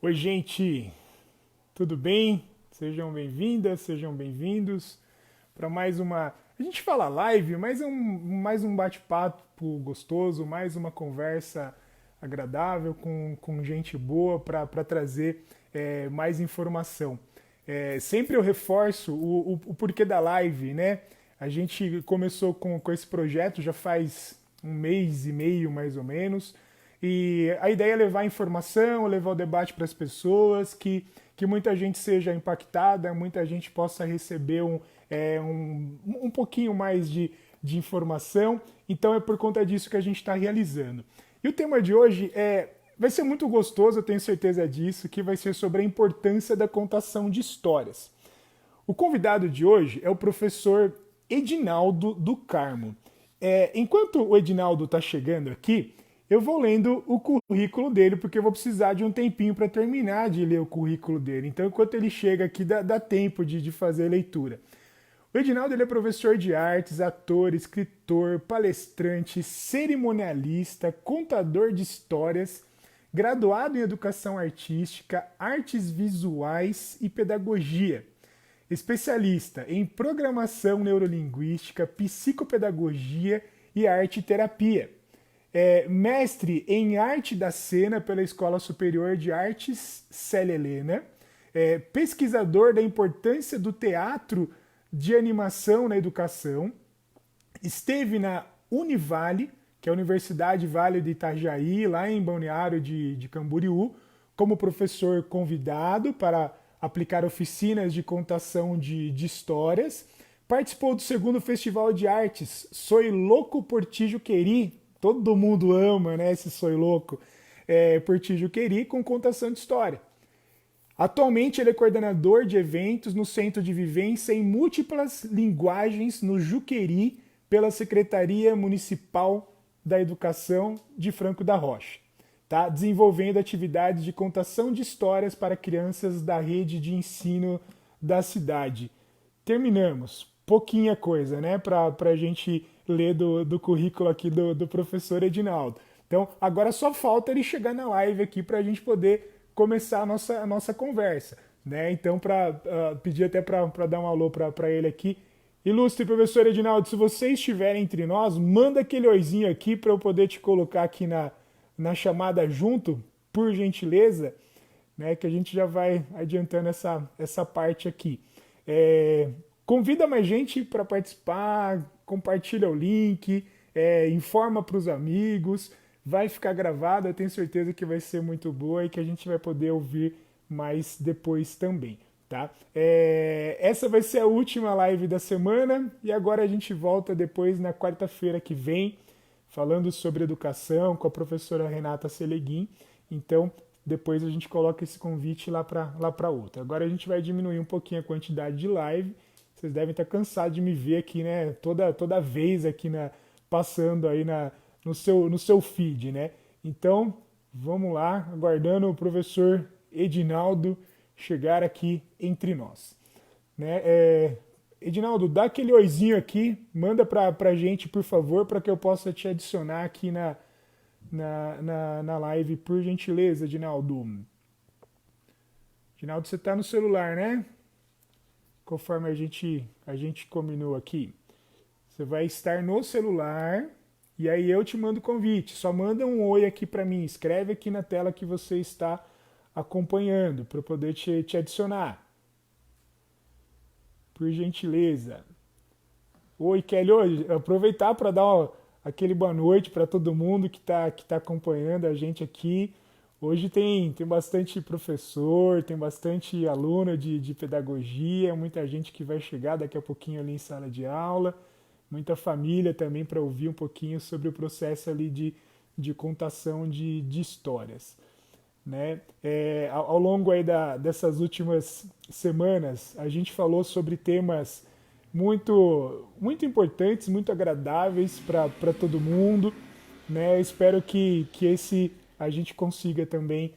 Oi, gente, tudo bem? Sejam bem-vindas, sejam bem-vindos para mais uma. A gente fala live, mas é mais um bate-papo gostoso, mais uma conversa agradável com gente boa para trazer mais informação. Sempre eu reforço o porquê da live, né? A gente começou com esse projeto já faz um mês e meio, mais ou menos. E a ideia é levar informação, levar o debate para as pessoas, que muita gente seja impactada, muita gente possa receber um pouquinho mais de informação. Então é por conta disso que a gente está realizando. E o tema de hoje vai ser muito gostoso, eu tenho certeza disso, que vai ser sobre a importância da contação de histórias. O convidado de hoje é o professor Edinaldo do Carmo. Enquanto o Edinaldo está chegando aqui, eu vou lendo o currículo dele, porque eu vou precisar de um tempinho para terminar de ler o currículo dele. Então, enquanto ele chega aqui, dá tempo de fazer a leitura. O Edinaldo ele é professor de artes, ator, escritor, palestrante, cerimonialista, contador de histórias, graduado em educação artística, artes visuais e pedagogia. Especialista em programação neurolinguística, psicopedagogia e arte-terapia. Mestre em arte da cena pela Escola Superior de Artes Célia Helena. Pesquisador da importância do teatro de animação na educação. Esteve na Univale, que é a Universidade Vale de Itajaí, lá em Balneário de Camboriú, como professor convidado para aplicar oficinas de contação de histórias. Participou do segundo Festival de Artes Soy Louco por Tijuqueri. Todo mundo ama, né, esse Soy Louco por Tijuqueri, com contação de história. Atualmente ele é coordenador de eventos no Centro de Vivência em Múltiplas Linguagens no Juqueri, pela Secretaria Municipal da Educação de Franco da Rocha. Tá? Desenvolvendo atividades de contação de histórias para crianças da rede de ensino da cidade. Terminamos. Pouquinha coisa, né, para a gente ler do currículo aqui do professor Edinaldo. Então, agora só falta ele chegar na live aqui para a gente poder começar a nossa conversa. Né? Então, pedir até para dar um alô para ele aqui. Ilustre professor Edinaldo, se você estiver entre nós, manda aquele oizinho aqui para eu poder te colocar aqui na chamada junto, por gentileza, né, que a gente já vai adiantando essa parte aqui. Convida mais gente para participar, compartilha o link, informa para os amigos, vai ficar gravado, eu tenho certeza que vai ser muito boa e que a gente vai poder ouvir mais depois também. Tá? Essa vai ser a última live da semana e agora a gente volta depois na quarta-feira que vem, falando sobre educação com a professora Renata Seleguin. Então, depois a gente coloca esse convite lá para outra. Agora a gente vai diminuir um pouquinho a quantidade de live. Vocês devem estar cansados de me ver aqui, né? Toda vez aqui passando aí no seu feed, né? Então, vamos lá, aguardando o professor Edinaldo chegar aqui entre nós. Né? Edinaldo, dá aquele oizinho aqui, manda pra gente, por favor, para que eu possa te adicionar aqui na live, por gentileza, Edinaldo. Edinaldo, você tá no celular, né? Conforme a gente combinou aqui. Você vai estar no celular e aí eu te mando o convite. Só manda um oi aqui para mim, escreve aqui na tela que você está acompanhando, para eu poder te adicionar. Por gentileza. Oi, Kelly, hoje aproveitar para dar aquele boa noite para todo mundo que tá acompanhando a gente aqui. Hoje tem bastante professor, tem bastante aluno de pedagogia, muita gente que vai chegar daqui a pouquinho ali em sala de aula, muita família também para ouvir um pouquinho sobre o processo ali de contação de histórias. Né? Ao longo aí dessas últimas semanas, a gente falou sobre temas muito importantes, muito agradáveis para todo mundo. Né? Espero que esse a gente consiga também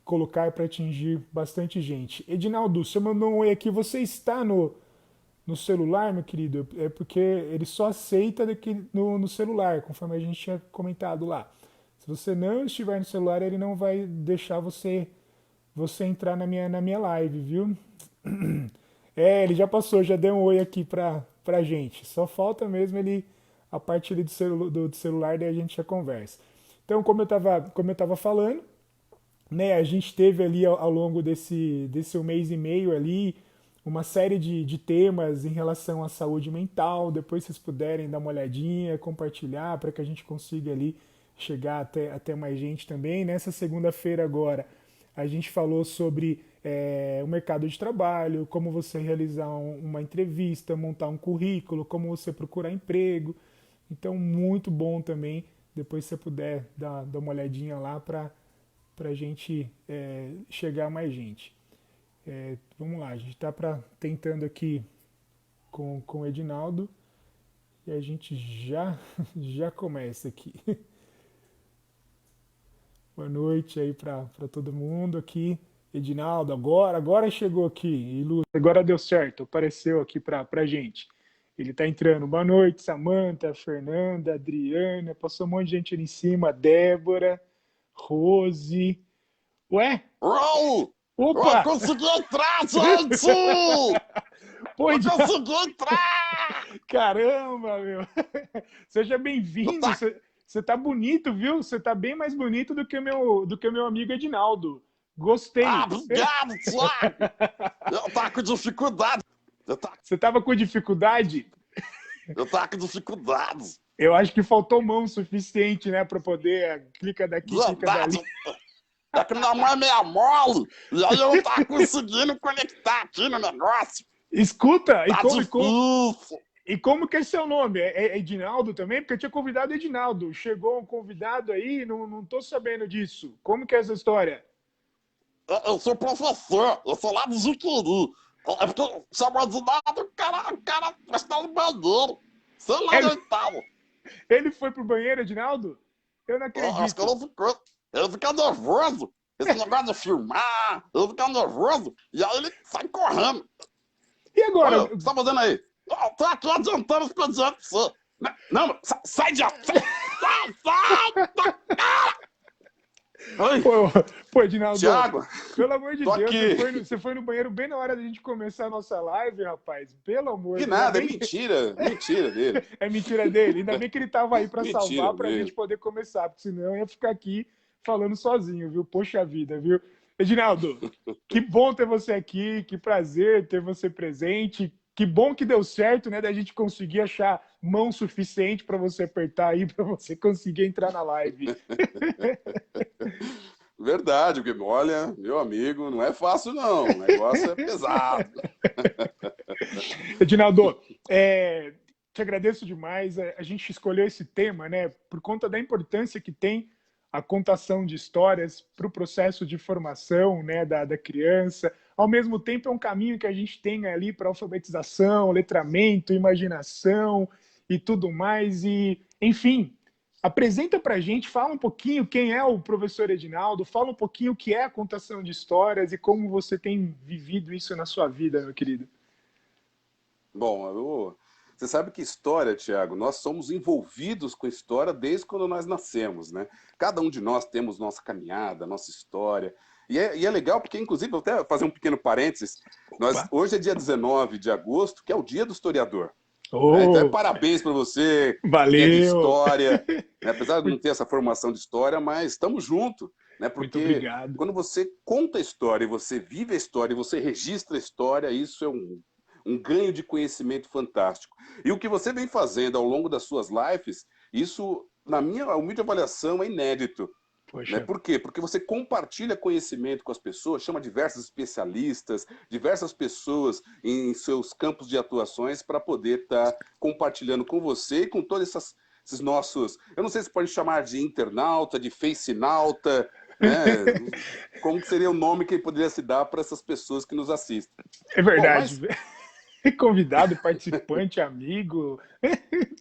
colocar para atingir bastante gente. Edinaldo, você mandou um oi aqui, você está no celular, meu querido? É porque ele só aceita daqui no celular, conforme a gente tinha comentado lá. Se você não estiver no celular, ele não vai deixar você você entrar na minha live, viu? É, ele já passou, já deu um oi aqui pra gente. Só falta mesmo ele a partir do celular, daí a gente já conversa. Então, como eu tava falando, né, a gente teve ali ao longo desse um mês e meio ali uma série de temas em relação à saúde mental. Depois vocês puderem dar uma olhadinha, compartilhar para que a gente consiga ali chegar até mais gente também. Nessa segunda-feira agora a gente falou sobre o mercado de trabalho, como você realizar uma entrevista, montar um currículo, como você procurar emprego. Então, muito bom também. Depois, se você puder dar uma olhadinha lá para a gente chegar a mais gente. Vamos lá, a gente está tentando aqui com o Edinaldo e a gente já começa aqui. Boa noite aí para todo mundo aqui. Edinaldo, agora chegou aqui. Ilustre, agora deu certo, apareceu aqui para gente. Ele está entrando. Boa noite, Samanta, Fernanda, Adriana, passou um monte de gente ali em cima, Débora, Rose. Ué? Uau! Eu Opa! consegui entrar, gente! Pô, Eu Edinaldo, consegui entrar! caramba, meu. Seja Eu bem-vindo. tá, Você tá bonito, viu? Você tá bem mais bonito do que o meu amigo Edinaldo. Gostei. obrigado, Thiago! Eu tava com dificuldade. Eu tava, Você tava com dificuldade? eu tava com dificuldades. Eu acho que faltou mão suficiente, né, para poder clica daqui, clica Verdade. dali. É que minha mãe é meia mole. E aí eu não tava conseguindo conectar aqui no negócio. Escuta, Tá difícil. e como que é seu nome? É Edinaldo também? Porque eu tinha convidado Edinaldo. Chegou um convidado aí, não tô sabendo disso. Como que é essa história? Eu sou professor. Eu sou lá do Jiquiri. É porque chamou de nada, o cara está no banheiro. Sei lá onde Ele, ele tava. ele foi pro banheiro, Edinaldo? Eu não Eu acho que acredito. ele fica nervoso. Esse negócio de filmar, ele fica nervoso. E aí ele sai correndo. E agora? Olha, o que você tá fazendo aí? Eu tô aqui adiantando o expediente pra você. Não, sai de sai! Oi, Pô, pô, Edinaldo, Thiago, pelo amor de tô Deus, aqui. você foi no banheiro bem na hora da gente começar a nossa live, rapaz. Pelo amor, Que ainda nada, é bem. mentira. Mentira dele. É mentira dele. Ainda bem que ele tava aí para salvar Mentira para a gente dele. poder começar, porque senão eu ia ficar aqui falando sozinho, viu? Poxa vida, viu? Edinaldo, que bom ter você aqui, que prazer ter você presente. Que bom que deu certo, né? Da gente conseguir achar mão suficiente para você apertar aí, para você conseguir entrar na live. Verdade, porque, olha, meu amigo, não é fácil não. O negócio é pesado. Edinaldo, te agradeço demais. A gente escolheu esse tema, né, por conta da importância que tem a contação de histórias para o processo de formação, né, da criança. Ao mesmo tempo, é um caminho que a gente tem ali para alfabetização, letramento, imaginação e tudo mais. E, enfim, apresenta para a gente, fala um pouquinho quem é o professor Edinaldo, fala um pouquinho o que é a contação de histórias e como você tem vivido isso na sua vida, meu querido. Bom, você sabe que história, Tiago, nós somos envolvidos com história desde quando nós nascemos, né? Cada um de nós temos nossa caminhada, nossa história. E é legal porque, inclusive, vou até fazer um pequeno parênteses, hoje é dia 19 de agosto, que é o dia do historiador. Né? Então, Oh, parabéns para você, quem é de valeu! história, né? Apesar de não ter essa formação de história, mas estamos juntos, né? Muito Porque obrigado. quando você conta a história, e você vive a história, e você registra a história, isso é um ganho de conhecimento fantástico. E o que você vem fazendo ao longo das suas lives, isso, na minha humilde avaliação, é inédito. Né? Poxa, Por quê? Porque você compartilha conhecimento com as pessoas, chama diversos especialistas, diversas pessoas em seus campos de atuações para poder estar compartilhando com você e com todos esses nossos, eu não sei se pode chamar de internauta, de facenauta, né? Como que seria o nome que poderia se dar para essas pessoas que nos assistem. é Bom, verdade. mas Convidado, participante, amigo,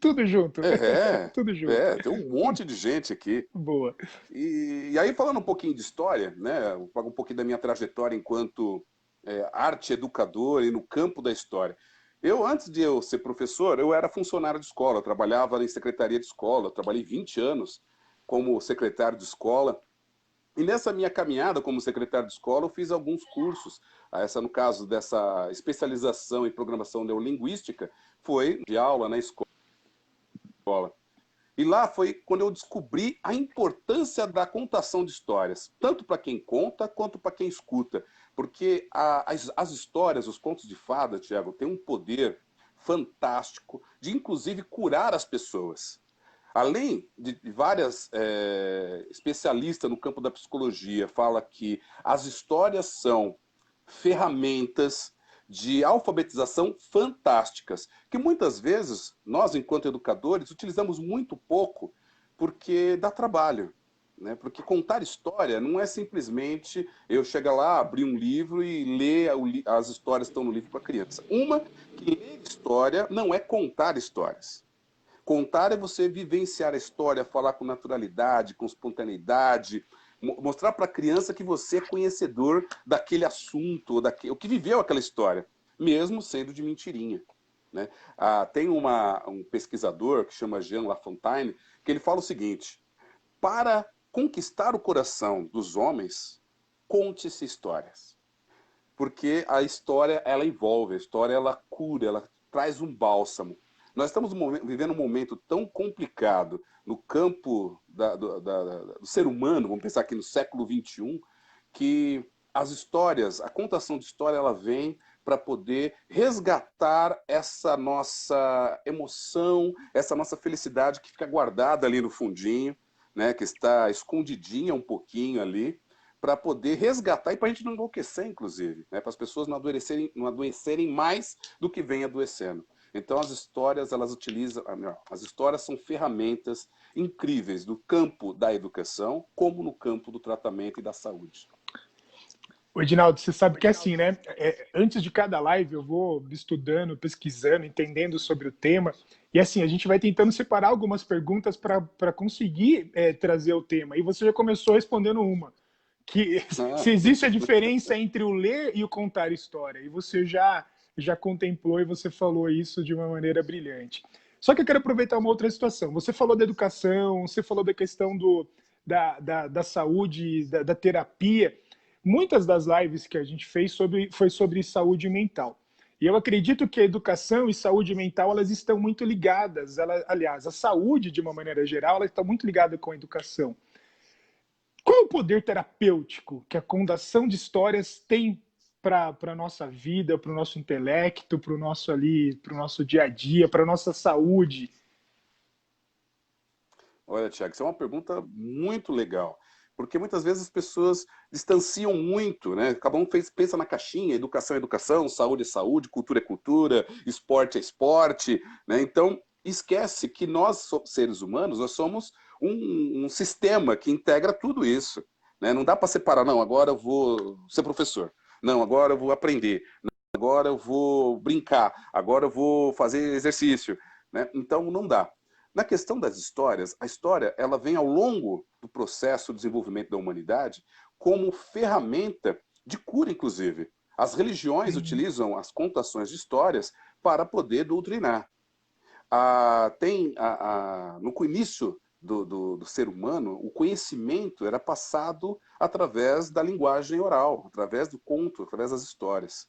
tudo junto, é, tudo junto. tem um monte de gente aqui. Boa. E aí, falando um pouquinho de história, né, um pouquinho da minha trajetória enquanto arte educador e no campo da história. Antes de eu ser professor, eu era funcionário de escola, eu trabalhava em secretaria de escola, eu trabalhei 20 anos como secretário de escola, E nessa minha caminhada como secretário de escola, eu fiz alguns cursos. Essa, no caso dessa especialização em programação neurolinguística, foi de aula na escola. E lá foi quando eu descobri a importância da contação de histórias, tanto para quem conta quanto para quem escuta. Porque as histórias, os contos de fada, Tiago, têm um poder fantástico de, inclusive, curar as pessoas. Além de várias especialistas no campo da psicologia, fala que as histórias são ferramentas de alfabetização fantásticas, que muitas vezes nós, enquanto educadores, utilizamos muito pouco porque dá trabalho. Né? Porque contar história não é simplesmente eu chegar lá, abrir um livro e ler as histórias que estão no livro para a criança. Uma, que ler história não é contar histórias. Contar é você vivenciar a história, falar com naturalidade, com espontaneidade, mostrar para a criança que você é conhecedor daquele assunto, o que viveu aquela história, mesmo sendo de mentirinha. Né? Tem um pesquisador que chama Jean Lafontaine, que ele fala o seguinte: para conquistar o coração dos homens, conte-se histórias. Porque a história, ela envolve, a história, ela cura, ela traz um bálsamo. Nós estamos vivendo um momento tão complicado no campo do ser humano, vamos pensar aqui no século XXI, que as histórias, a contação de história, ela vem para poder resgatar essa nossa emoção, essa nossa felicidade que fica guardada ali no fundinho, né, que está escondidinha um pouquinho ali, para poder resgatar e para a gente não enlouquecer, inclusive, né, para as pessoas não adoecerem mais do que vem adoecendo. Então as histórias, elas utilizam, as histórias são ferramentas incríveis no campo da educação, como no campo do tratamento e da saúde. O Edinaldo, você sabe que é assim, né? Antes de cada live eu vou estudando, pesquisando, entendendo sobre o tema. E assim, a gente vai tentando separar algumas perguntas para conseguir trazer o tema. E você já começou respondendo uma, que se existe a diferença entre o ler e o contar história. E você já contemplou e você falou isso de uma maneira brilhante. Só que eu quero aproveitar uma outra situação. Você falou da educação, você falou da questão da saúde, da terapia. Muitas das lives que a gente fez foi sobre saúde mental. E eu acredito que a educação e saúde mental, elas estão muito ligadas. Aliás, a saúde, de uma maneira geral, ela está muito ligada com a educação. Qual é o poder terapêutico que a contação de histórias tem para a nossa vida, para o nosso intelecto, para o nosso dia a dia, para a nossa saúde? Olha, Tiago, isso é uma pergunta muito legal, porque muitas vezes as pessoas distanciam muito, né? Cada um pensa na caixinha, educação é educação, saúde é saúde, cultura é cultura, esporte é esporte, né? Então, esquece que nós, seres humanos, nós somos um sistema que integra tudo isso, né? Não dá para separar, não, agora eu vou ser professor, não, agora eu vou aprender, agora eu vou brincar, agora eu vou fazer exercício, né? Então, não dá. Na questão das histórias, a história ela vem ao longo do processo de desenvolvimento da humanidade como ferramenta de cura, inclusive. As religiões utilizam as contações de histórias para poder doutrinar. No início do ser humano, o conhecimento era passado através da linguagem oral, através do conto, através das histórias.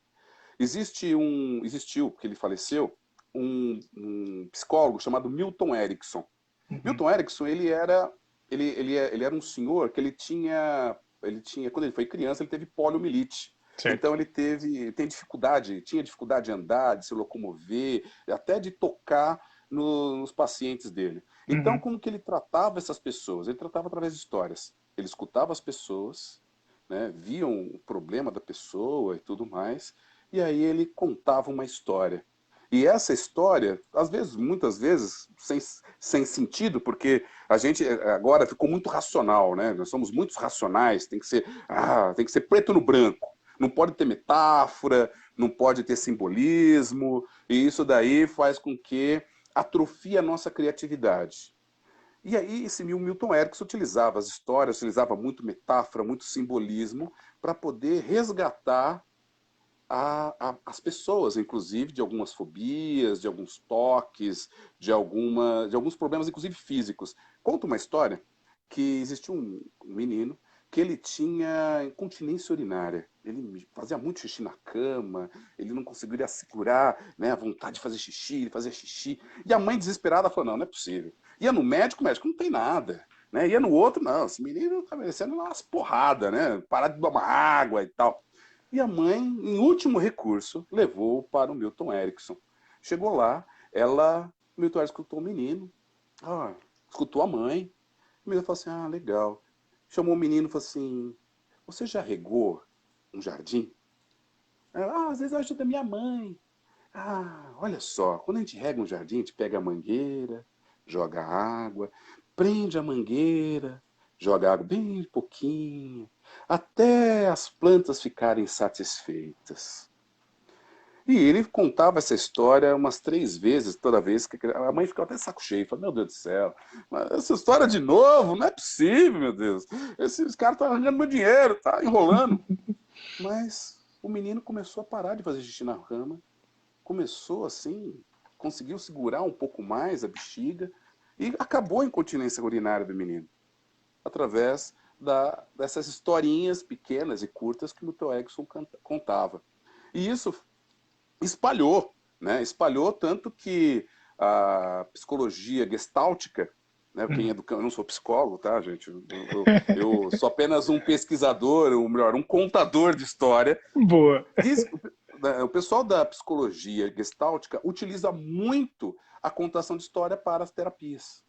Existiu, porque ele faleceu, um psicólogo chamado Milton Erickson. Milton Erickson, ele era um senhor que quando ele foi criança, ele teve poliomielite. Certo. Então ele tinha dificuldade de andar, de se locomover, até de tocar nos pacientes dele. Então, Uhum. como que ele tratava essas pessoas? Ele tratava através de histórias. Ele escutava as pessoas, né, viam o problema da pessoa e tudo mais, e aí ele contava uma história. E essa história, às vezes, muitas vezes, sem sentido, porque a gente agora ficou muito racional, né? Nós somos muito racionais, tem que ser preto no branco. Não pode ter metáfora, não pode ter simbolismo, e isso daí faz com que atrofie a nossa criatividade. E aí esse Milton Erickson utilizava as histórias, utilizava muito metáfora, muito simbolismo, para poder resgatar as pessoas, inclusive, de algumas fobias, de alguns toques, de alguns problemas, inclusive físicos. Conta uma história que existe um menino que ele tinha incontinência urinária. Ele fazia muito xixi na cama, ele não conseguiria segurar, né, a vontade de fazer xixi, ele fazia xixi. E a mãe desesperada falou, não, não é possível. Ia no médico, o médico não tem nada. Né? Ia no outro, não, esse menino tá merecendo umas porradas, né? Parar de tomar água e tal. E a mãe, em último recurso, levou para o Milton Erickson. Chegou lá, o Milton Erickson escutou o menino, escutou a mãe, o menino falou assim, legal. Chamou o menino e falou assim, você já regou um jardim? Ela, às vezes ajuda minha mãe. Olha só, quando a gente rega um jardim, a gente pega a mangueira, joga água, prende a mangueira, joga água bem pouquinho, até as plantas ficarem satisfeitas. E ele contava essa história umas 3 vezes, toda vez que a mãe ficava até saco cheio, falava, meu Deus do céu, mas essa história de novo, não é possível, meu Deus. Esses caras estão arranjando meu dinheiro, tá enrolando. Mas o menino começou a parar de fazer xixi na cama, começou assim, conseguiu segurar um pouco mais a bexiga e acabou a incontinência urinária do menino, através dessas historinhas pequenas e curtas que o Milton Erickson contava. E isso espalhou, né? Espalhou tanto que a psicologia gestáltica, né? Quem é eu não sou psicólogo, tá, gente? Eu sou apenas um pesquisador, ou melhor, um contador de história. Boa. Diz, o pessoal da psicologia gestáltica utiliza muito a contação de história para as terapias.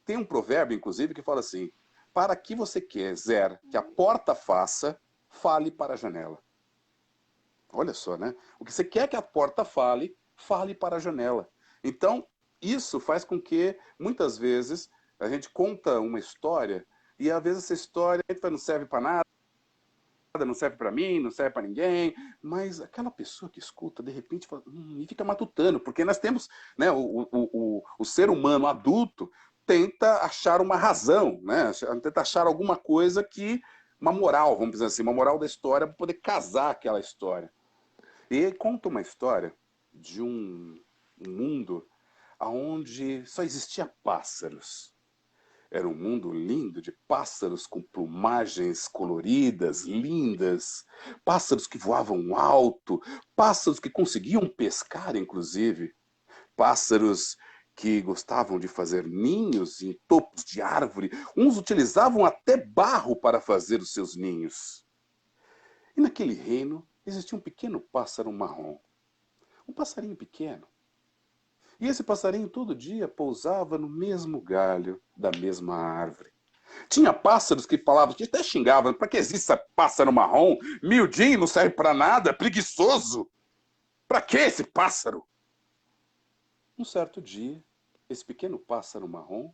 Tem um provérbio, inclusive, que fala assim: para que você quiser que a porta faça, fale para a janela. Olha só, né? O que você quer que a porta fale, fale para a janela. Então, isso faz com que, muitas vezes, a gente conta uma história e, às vezes, essa história não serve para nada, não serve para mim, não serve para ninguém, mas aquela pessoa que escuta, de repente, fala, e fica matutando, porque nós temos, né, o ser humano adulto tenta achar uma razão, né, tenta achar alguma coisa que, uma moral, vamos dizer assim, uma moral da história para poder casar aquela história. E conta uma história de um mundo onde só existia pássaros. Era um mundo lindo de pássaros com plumagens coloridas, lindas, pássaros que voavam alto, pássaros que conseguiam pescar, inclusive, pássaros que gostavam de fazer ninhos em topos de árvore. Uns utilizavam até barro para fazer os seus ninhos. E naquele reino existia um pequeno pássaro marrom, um passarinho pequeno. E esse passarinho todo dia pousava no mesmo galho da mesma árvore. Tinha pássaros que falavam, que até xingavam, para que existe pássaro marrom? Miudinho, não serve para nada, preguiçoso. Para que esse pássaro? Um certo dia, esse pequeno pássaro marrom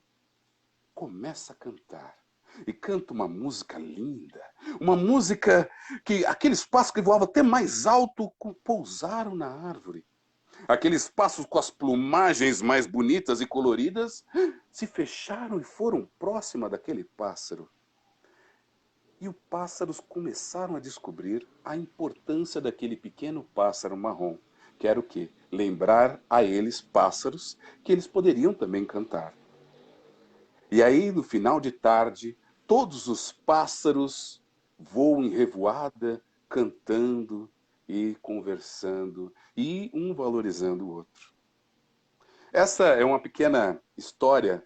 começa a cantar. E canta uma música linda, uma música que aqueles pássaros que voavam até mais alto pousaram na árvore. Aqueles pássaros com as plumagens mais bonitas e coloridas se fecharam e foram próxima daquele pássaro. E os pássaros começaram a descobrir a importância daquele pequeno pássaro marrom, que era o quê? Lembrar a eles, pássaros, que eles poderiam também cantar. E aí, no final de tarde, todos os pássaros voam em revoada, cantando e conversando, e um valorizando o outro. Essa é uma pequena história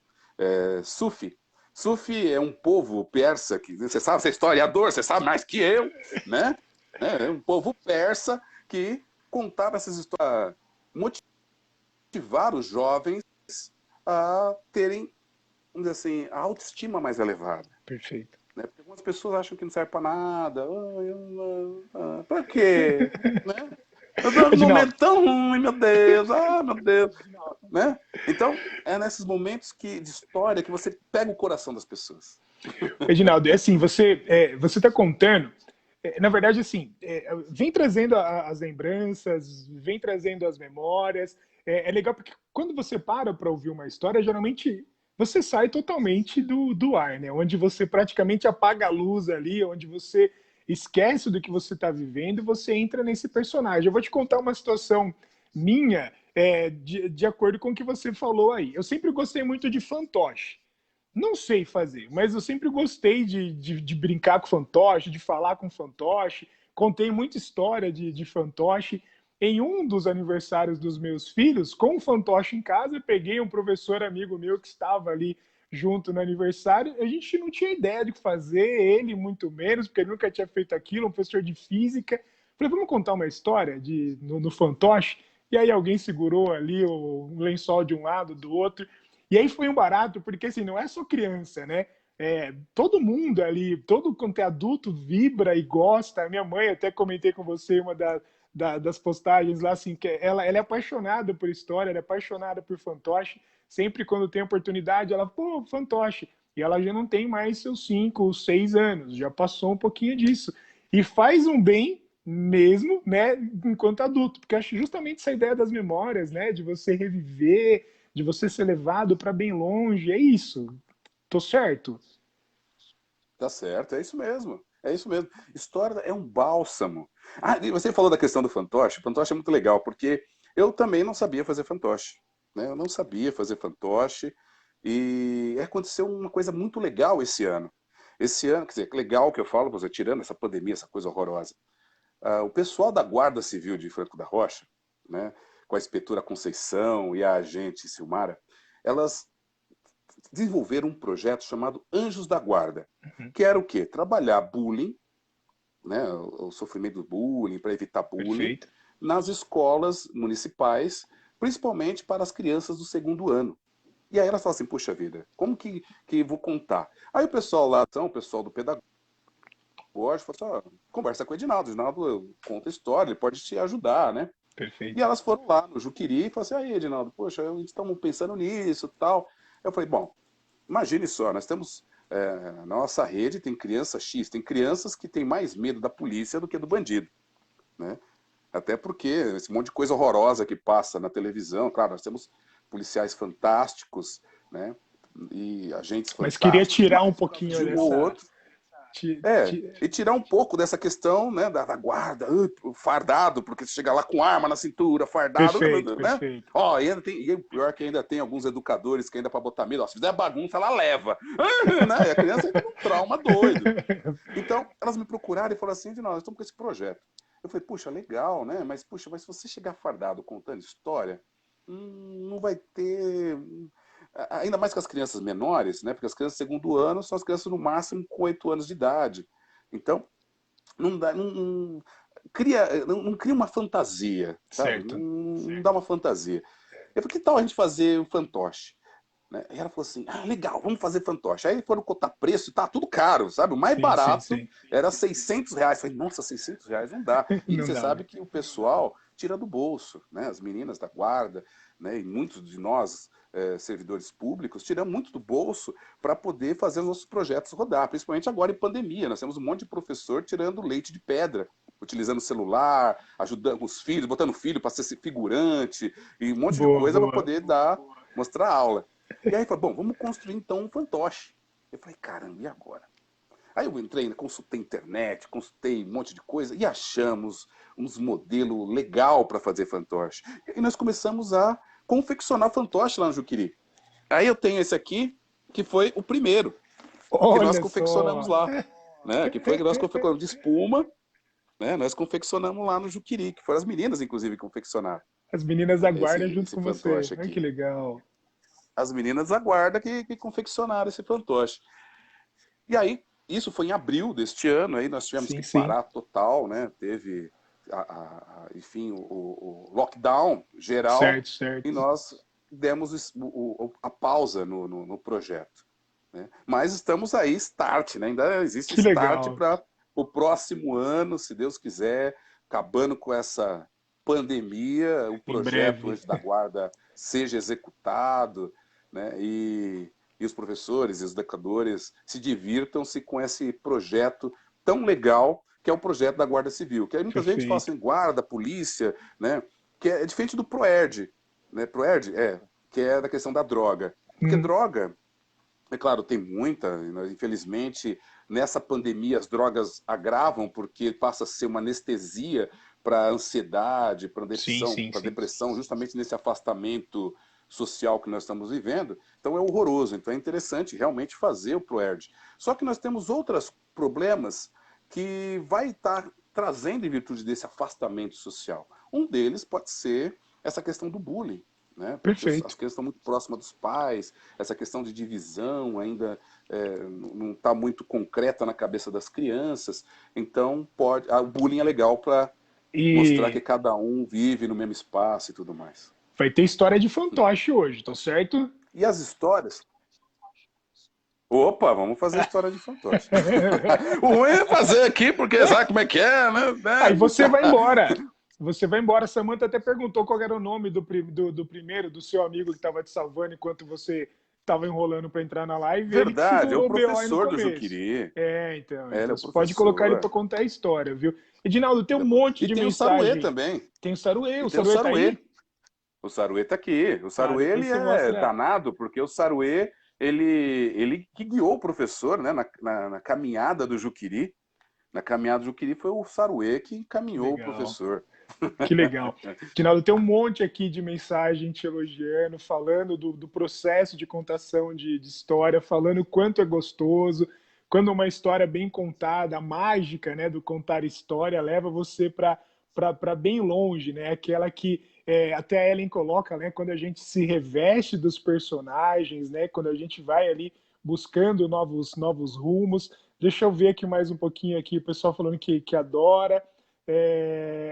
sufi. Sufi é um povo persa, que você sabe, você é historiador, você sabe mais que eu, né? É um povo persa que contava essas histórias, motivar os jovens a terem, vamos dizer assim, a autoestima mais elevada. Perfeito. Né? Porque algumas pessoas acham que não serve para nada. Para quê? Né? Eu tô num Reginaldo, momento tão ruim, meu Deus. Meu Deus. Né? Então, é nesses momentos de história que você pega o coração das pessoas. Reginaldo, é assim, você está contando, na verdade, assim, vem trazendo as lembranças, vem trazendo as memórias. É legal porque quando você para ouvir uma história, geralmente você sai totalmente do ar, né? Onde você praticamente apaga a luz ali, onde você esquece do que você está vivendo e você entra nesse personagem. Eu vou te contar uma situação minha, de acordo com o que você falou aí. Eu sempre gostei muito de fantoche. Não sei fazer, mas eu sempre gostei de brincar com fantoche, de falar com fantoche. Contei muita história de fantoche. Em um dos aniversários dos meus filhos, com o fantoche em casa, peguei um professor amigo meu que estava ali junto no aniversário. A gente não tinha ideia de o que fazer, ele muito menos, porque ele nunca tinha feito aquilo, um professor de física. Falei, vamos contar uma história no fantoche? E aí alguém segurou ali o lençol de um lado, do outro. E aí foi um barato, porque assim, não é só criança, né? Todo mundo ali, todo quanto é adulto vibra e gosta. A minha mãe, até comentei com você uma das postagens lá, assim, que ela é apaixonada por história, ela é apaixonada por fantoche. Sempre quando tem oportunidade, ela, pô, fantoche. E ela já não tem mais seus 5 ou 6 anos, já passou um pouquinho disso. E faz um bem mesmo, né, enquanto adulto, porque acho justamente essa ideia das memórias, né, de você reviver, de você ser levado para bem longe, é isso. Tô certo? Tá certo, é isso mesmo. É isso mesmo. História é um bálsamo. Ah, e você falou da questão do fantoche. O fantoche é muito legal, porque eu também não sabia fazer fantoche. Né? Eu não sabia fazer fantoche. E aconteceu uma coisa muito legal esse ano. Esse ano, quer dizer, legal que eu falo, você tirando essa pandemia, essa coisa horrorosa. O pessoal da Guarda Civil de Franco da Rocha, né, com a inspetora Conceição e a agente Silmara, elas desenvolveram um projeto chamado Anjos da Guarda, Uhum. que era o quê? Trabalhar bullying, né, o sofrimento do bullying, para evitar bullying, Perfeito. nas escolas municipais, principalmente para as crianças do segundo ano. E aí elas falam assim, puxa vida, como que vou contar? Aí o pessoal lá, então, o pessoal do pedagógico, falou assim, conversa com o Edinaldo conta a história, ele pode te ajudar, né? E Perfeito. elas foram lá no Juqueri e falaram assim, aí Edinaldo, poxa, estamos pensando nisso tal. Eu falei, bom, imagine só, nós temos na nossa rede tem criança X, tem crianças que têm mais medo da polícia do que do bandido, né? Até porque esse monte de coisa horrorosa que passa na televisão, claro, nós temos policiais fantásticos, né? E agentes Mas queria fantásticos, tirar um mas pouquinho de um ou dessa. outro e tirar um pouco dessa questão, né, da guarda, fardado, porque você chega lá com arma na cintura, fardado, Perfeito, né? perfeito. Ó, e o pior é que ainda tem alguns educadores que ainda para botar medo, ó, se fizer bagunça, ela leva, né? E a criança entra num trauma doido. Então, elas me procuraram e falaram assim, nós estamos com esse projeto. Eu falei, puxa, legal, né? Mas, puxa, mas se você chegar fardado contando história, não vai ter. Ainda mais com as crianças menores, né? Porque as crianças de segundo ano são as crianças no máximo com 8 anos de idade. Então, não dá, não cria uma fantasia, sabe? Certo. Não dá uma fantasia. Eu falei, que tal a gente fazer um fantoche? Né? E ela falou assim, legal, vamos fazer fantoche. Aí foram cotar preço e tá tudo caro, sabe? O mais Sim, sim, barato sim. era R$ 600. Eu falei, nossa, R$ 600 não dá. E Não você dá. sabe que o pessoal tira do bolso, né? As meninas da guarda, né? E muitos de nós, servidores públicos, tiramos muito do bolso para poder fazer os nossos projetos rodar, principalmente agora em pandemia. Nós temos um monte de professor tirando leite de pedra, utilizando celular, ajudando os filhos, botando filho para ser figurante, e um monte de Boa, coisa para boa. poder mostrar aula. E aí falou, bom, vamos construir então um fantoche. Eu falei, caramba, e agora? Aí eu entrei, consultei internet, consultei um monte de coisa e achamos uns modelos legal para fazer fantoche. E nós começamos a confeccionar fantoche lá no Juqueri. Aí eu tenho esse aqui, que foi o primeiro que nós Olha confeccionamos só. lá, né? Que foi que nós confeccionamos de espuma, né? Nós confeccionamos lá no Juqueri, que foram as meninas, inclusive, que confeccionaram, As meninas né? aguardam junto Esse com você. fantoche Ai, que aqui. legal. As meninas da guarda que confeccionaram esse fantoche. E aí, isso foi em abril deste ano, aí nós tivemos Sim, que sim. parar total, né? Teve, enfim, o lockdown geral Certo, e certo. nós demos a pausa no projeto. Né? Mas estamos aí, start, né? Ainda existe Que start legal. para o próximo ano, se Deus quiser, acabando com essa pandemia, o Em projeto breve. Anjo da Guarda seja executado, né? E os professores e os educadores se divirtam-se com esse projeto tão legal que é o projeto da Guarda Civil. Que aí muita gente fala Perfeito. assim, guarda, polícia, né? Que é diferente do Proerd, né? Proerd que é da questão da droga. Porque Hum, droga, é claro, tem muita, né? Infelizmente, nessa pandemia as drogas agravam porque passa a ser uma anestesia para ansiedade, para sim, depressão, sim, para sim. depressão, justamente nesse afastamento, social que nós estamos vivendo, então é horroroso. Então é interessante realmente fazer o ProErd. Só que nós temos outros problemas que vai estar trazendo em virtude desse afastamento social. Um deles pode ser essa questão do bullying, né? Porque as Perfeito. crianças estão muito próximas dos pais, essa questão de divisão ainda não está muito concreta na cabeça das crianças, então o bullying é legal para mostrar que E cada um vive no mesmo espaço e tudo mais. vai ter história de fantoche hoje, tá certo? E as histórias? Opa, vamos fazer história de fantoche. O ruim é fazer aqui, porque sabe como é que é, né? Aí você vai embora. Você vai embora. A Samantha até perguntou qual era o nome do primeiro, do seu amigo que estava te salvando enquanto você estava enrolando para entrar na live. Ele que Verdade, é o segurou o BO aí no professor do começo. Juqueri. Então. Ele é Então o você pode colocar ele para professor. contar a história, viu? Edinaldo, tem um monte E de tem o Saruê mensagem. também. Tem o Saruê. E O tem o Saruê tá Saruê. aí? O Saruê tá aqui. O Tá, Saruê, depois ele você é mostra. danado, porque o Saruê, ele que guiou o professor, né, na caminhada do Juqueri. Na caminhada do Juqueri foi o Saruê que Que encaminhou o legal. professor. Que legal. Edinaldo, tem um monte aqui de mensagem te elogiando, falando do processo de contação de história, falando o quanto é gostoso, quando uma história bem contada, a mágica, né, do contar história leva você para bem longe, né? Aquela que até a Ellen coloca, né? Quando a gente se reveste dos personagens, né? Quando a gente vai ali buscando novos rumos. Deixa eu ver aqui mais um pouquinho aqui, o pessoal falando que adora.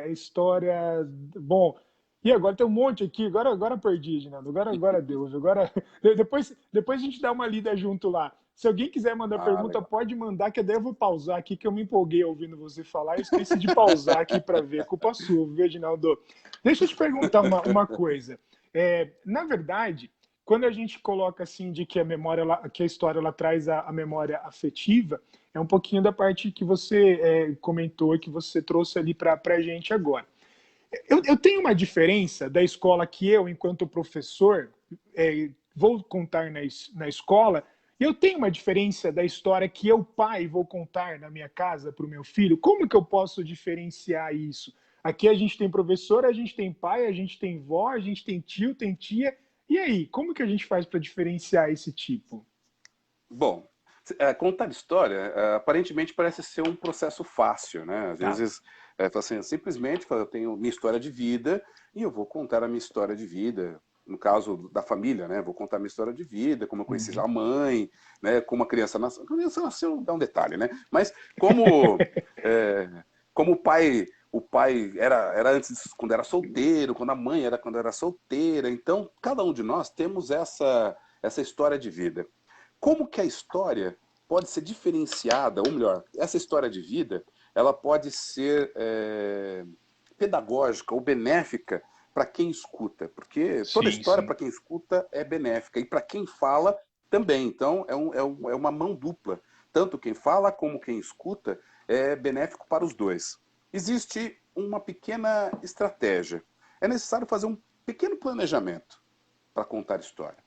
História. Bom, e agora tem um monte aqui. Agora perdi, Ginaldo. Agora deu. Agora, depois a gente dá uma lida junto lá. Se alguém quiser mandar Ah, pergunta, legal. pode mandar, que daí eu vou pausar aqui, que eu me empolguei ouvindo você falar. Eu esqueci de pausar aqui para ver. Culpa sua, viu, Ginaldo? Deixa eu te perguntar uma coisa. Na verdade, quando a gente coloca assim de que a memória, que a história ela traz a memória afetiva, é um pouquinho da parte que você comentou, que você trouxe ali para a gente agora. Eu tenho uma diferença da escola que eu, enquanto professor, vou contar na escola, e eu tenho uma diferença da história que eu, pai, vou contar na minha casa para o meu filho. Como que eu posso diferenciar isso? Aqui a gente tem professor, a gente tem pai, a gente tem vó, a gente tem tio, tem tia. E aí, como que a gente faz para diferenciar esse tipo? Bom, contar história aparentemente parece ser um processo fácil, né? Às Tá. vezes, fala assim, simplesmente eu tenho minha história de vida e eu vou contar a minha história de vida. No caso da família, né? Vou contar a minha história de vida, como eu conheci Uhum. a mãe, né? Como a criança nasceu. A criança nasceu, é um detalhe, né? Mas é, como o pai era antes, quando era solteiro, quando a mãe era quando era solteira. Então, cada um de nós temos essa história de vida. Como que a história pode ser diferenciada, ou melhor, essa história de vida, ela pode ser pedagógica ou benéfica para quem escuta, porque toda Sim, história sim. para quem escuta é benéfica e para quem fala também. Então é uma mão dupla. Tanto quem fala como quem escuta é benéfico para os dois. Existe uma pequena estratégia. É necessário fazer um pequeno planejamento para contar história.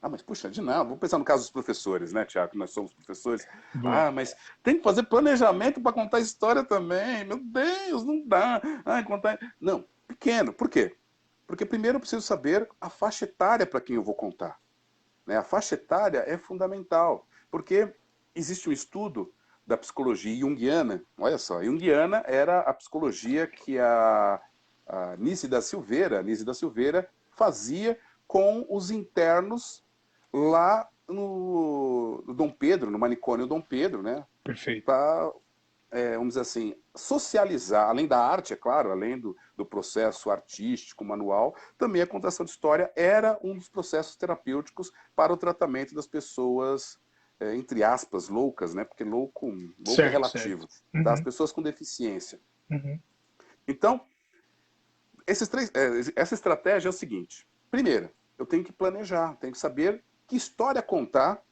Ah, mas puxa, de nada. Vamos pensar no caso dos professores, né, Tiago? Nós somos professores. Boa. Ah, mas tem que fazer planejamento para contar história também. Meu Deus, não dá. Ah, contar. Não, pequeno. Por quê? Porque primeiro eu preciso saber a faixa etária para quem eu vou contar. Né? A faixa etária é fundamental, porque existe um estudo da psicologia junguiana. Olha só, junguiana era a psicologia que a Nise da Silveira fazia com os internos lá no Dom Pedro, no manicômio Dom Pedro, né? Perfeito. Para, vamos dizer assim, socializar, além da arte, é claro, além do processo artístico, manual, também a contação de história era um dos processos terapêuticos para o tratamento das pessoas, entre aspas, loucas, né? Porque louco é Certo, certo. relativo, tá? As Uhum, pessoas com deficiência. uhum. Então, essa estratégia é o seguinte: primeiro, eu tenho que planejar, tenho que saber que história contar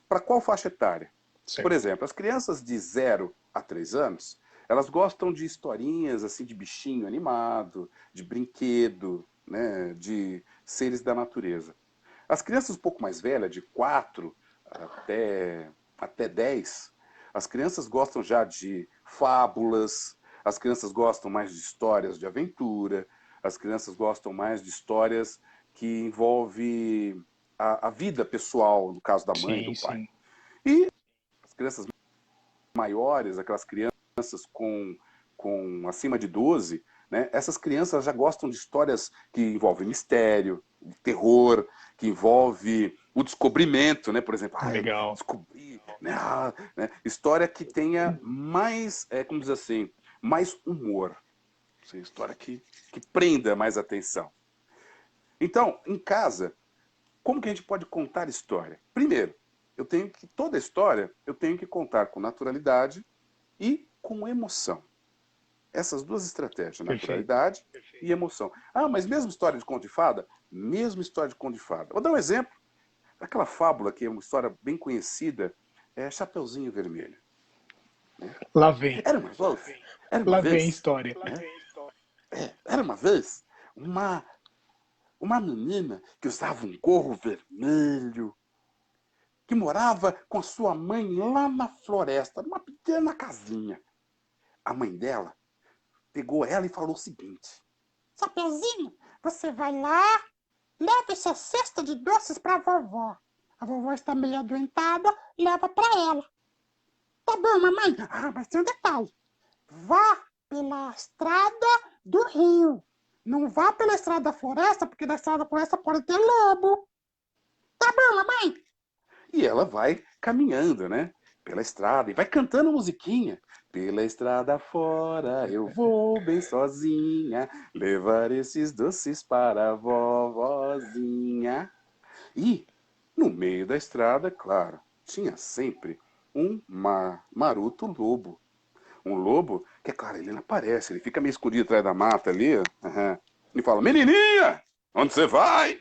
para qual faixa etária. Por Certo. exemplo, as crianças de 0 a 3 anos, elas gostam de historinhas assim de bichinho animado, de brinquedo, né, de seres da natureza. As crianças um pouco mais velhas, de 4 até 10, as crianças gostam já de fábulas, as crianças gostam mais de histórias de aventura, as crianças gostam mais de histórias que envolve a vida pessoal, no caso da mãe e do pai. Sim. E as crianças maiores, aquelas crianças com acima de 12, né, essas crianças já gostam de histórias que envolvem mistério, terror, que envolve o descobrimento, né? Por exemplo, Legal. descobrir, né, né? História que tenha mais, como dizer assim, mais humor. História que prenda mais atenção. Então, em casa, como que a gente pode contar história? Primeiro, toda história eu tenho que contar com naturalidade e com emoção. Essas duas estratégias, naturalidade e emoção. Ah, mas mesmo história de conto de fada? Mesmo história de conto de fada. Vou dar um exemplo. Aquela fábula que é uma história bem conhecida, é Chapeuzinho Vermelho. Lá vem. Era uma Lá vem vez, história. era uma vez, uma menina que usava um gorro vermelho, que morava com a sua mãe lá na floresta, numa pequena casinha. A mãe dela pegou ela e falou o seguinte: Chapeuzinho, você vai lá, leva essa cesta de doces pra vovó. A vovó está meio adoentada, leva pra ela. Tá bom, mamãe? Ah, mas tem um detalhe. Vá pela estrada do rio. Não vá pela estrada da floresta, porque na estrada da floresta pode ter lobo. Tá bom, mamãe? E ela vai caminhando, né? Pela estrada e vai cantando musiquinha. Pela estrada fora eu vou bem sozinha, levar esses doces para a vovozinha. E no meio da estrada, claro, tinha sempre um maroto lobo. Um lobo que, é claro, ele não aparece, ele fica meio escondido atrás da mata ali. Uhum. E fala: menininha, onde você vai?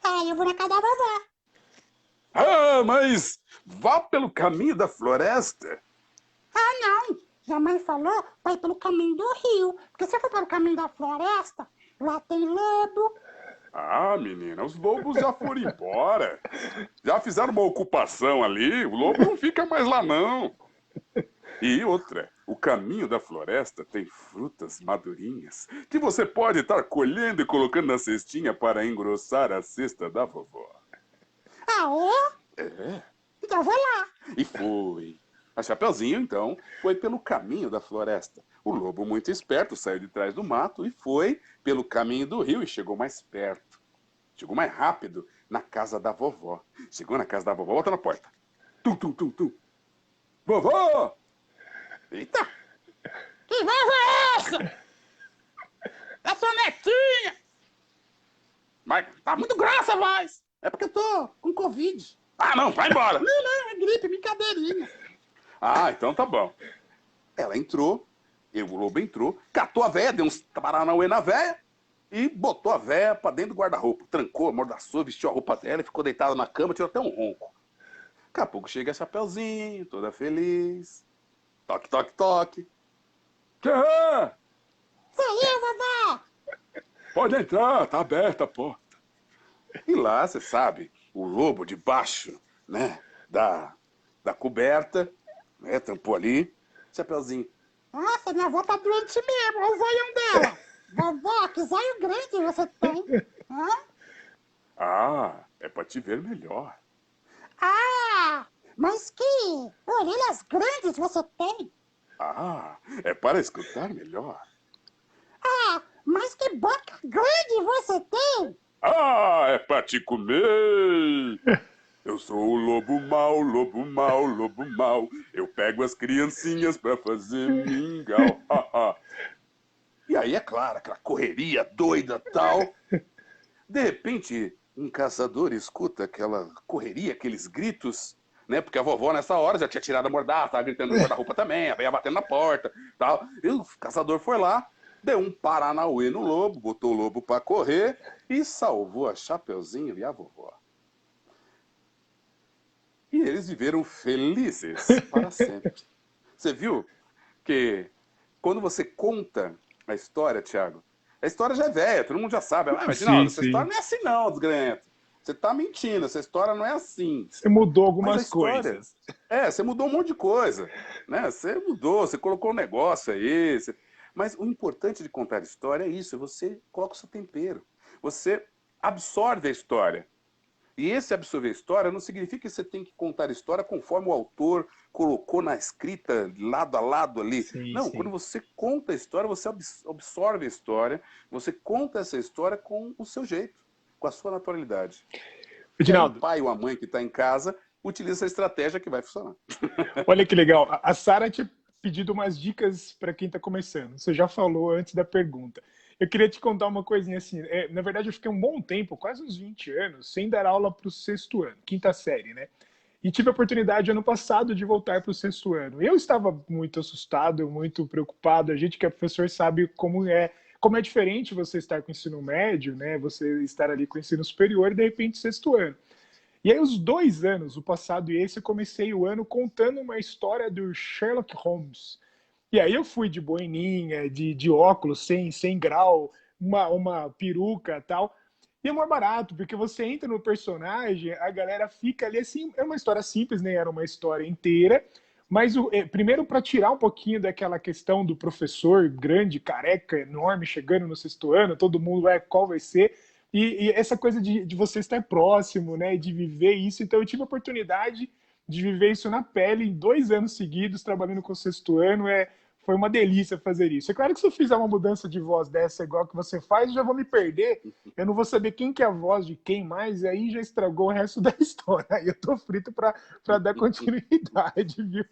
Ah, eu vou na casa da vovó. Ah, mas vá pelo caminho da floresta. Ah, não. Minha mãe falou, vai pelo caminho do rio. Porque se eu for pelo caminho da floresta, lá tem lobo. Ah, menina, os lobos já foram embora. Já fizeram uma ocupação ali, o lobo não fica mais lá, não. E outra, o caminho da floresta tem frutas madurinhas que você pode estar colhendo e colocando na cestinha para engrossar a cesta da vovó. Ah, é? É. Então eu vou lá. E foi. A Chapeuzinho, então, foi pelo caminho da floresta. O lobo, muito esperto, saiu de trás do mato e foi pelo caminho do rio e chegou mais perto. Chegou mais rápido na casa da vovó. Chegou na casa da vovó, volta na porta. Tum, tum, tum, tum. Vovó! Eita! Que voz é essa? É sua netinha. Mas Tá muito grossa a voz. É porque eu tô com Covid. ah, não, vai embora! Não, é gripe, brincadeirinha. Ah, então tá bom. Ela entrou, o lobo entrou, catou a véia, deu uns paranauê na véia e botou a véia pra dentro do guarda-roupa. Trancou, amordaçou, vestiu a roupa dela e ficou deitada na cama, tirou até um ronco. Daqui a pouco chega a Chapeuzinho, toda feliz. Toque, toque, toque. Quem é? Sou eu, vovó. Pode entrar, tá aberta a porta. E lá, você sabe, o lobo debaixo, né, da coberta, né, tampou ali. Chapeuzinho. Nossa, minha avó tá doente mesmo. Olha o zoião dela. Vovó, que zóio grande você tem. Hã? Ah, é pra te ver melhor. Ah, mas que orelhas grandes você tem. Ah, é para escutar melhor. Ah, mas que boca grande você tem. Ah, é pra te comer! Eu sou o lobo mau, lobo mau, lobo mau. Eu pego as criancinhas pra fazer mingau. E aí, é claro, aquela correria doida tal. De repente, um caçador escuta aquela correria, aqueles gritos, né? Porque a vovó nessa hora já tinha tirado a mordaça, tava gritando no guarda-roupa também, a veia batendo na porta, tal. E o caçador foi lá, deu um paranauê no lobo, botou o lobo pra correr e salvou a Chapeuzinho e a vovó. E eles viveram felizes para sempre. Você viu que quando você conta a história, Thiago, a história já é velha, todo mundo já sabe. Ah, mas não, Sim, essa história sim. não é assim não, desgranhento. Você tá mentindo, essa história não é assim. Você mudou Mas a algumas história... coisas. você mudou um monte de coisa, né? Você mudou, você colocou um negócio aí. Mas o importante de contar história é isso, você coloca o seu tempero. Você absorve a história. E esse absorver a história não significa que você tem que contar a história conforme o autor colocou na escrita, lado a lado ali. Sim, Não, quando sim. você conta a história, você absorve a história, você conta essa história com o seu jeito, com a sua naturalidade. E aí o Edinaldo, pai ou a mãe que está em casa utiliza essa estratégia que vai funcionar. olha que legal. A Sara tinha pedido umas dicas para quem está começando. Você já falou antes da pergunta. Eu queria te contar uma coisinha assim. Na verdade, eu fiquei um bom tempo, quase uns 20 anos, sem dar aula para o sexto ano, quinta série, né? E tive a oportunidade ano passado de voltar para o sexto ano. Eu estava muito assustado, muito preocupado. A gente que é professor sabe como é diferente você estar com o ensino médio, né? Você estar ali com o ensino superior e de repente sexto ano. E aí, os 2 anos, o passado e esse, eu comecei o ano contando uma história do Sherlock Holmes. E aí eu fui de boininha, de óculos, sem grau, uma peruca tal. E é mais barato, porque você entra no personagem, a galera fica ali assim. É uma história simples, nem era uma história inteira. Mas primeiro, para tirar um pouquinho daquela questão do professor grande, careca, enorme, chegando no sexto ano, todo mundo vai, qual vai ser. E essa coisa de você estar próximo, né, de viver isso. Então, eu tive a oportunidade de viver isso na pele em 2 anos seguidos, trabalhando com o sexto ano. Foi uma delícia fazer isso. É claro que se eu fizer uma mudança de voz dessa igual que você faz, eu já vou me perder. Eu não vou saber quem que é a voz de quem mais, e aí já estragou o resto da história. Aí eu tô frito para dar continuidade, viu?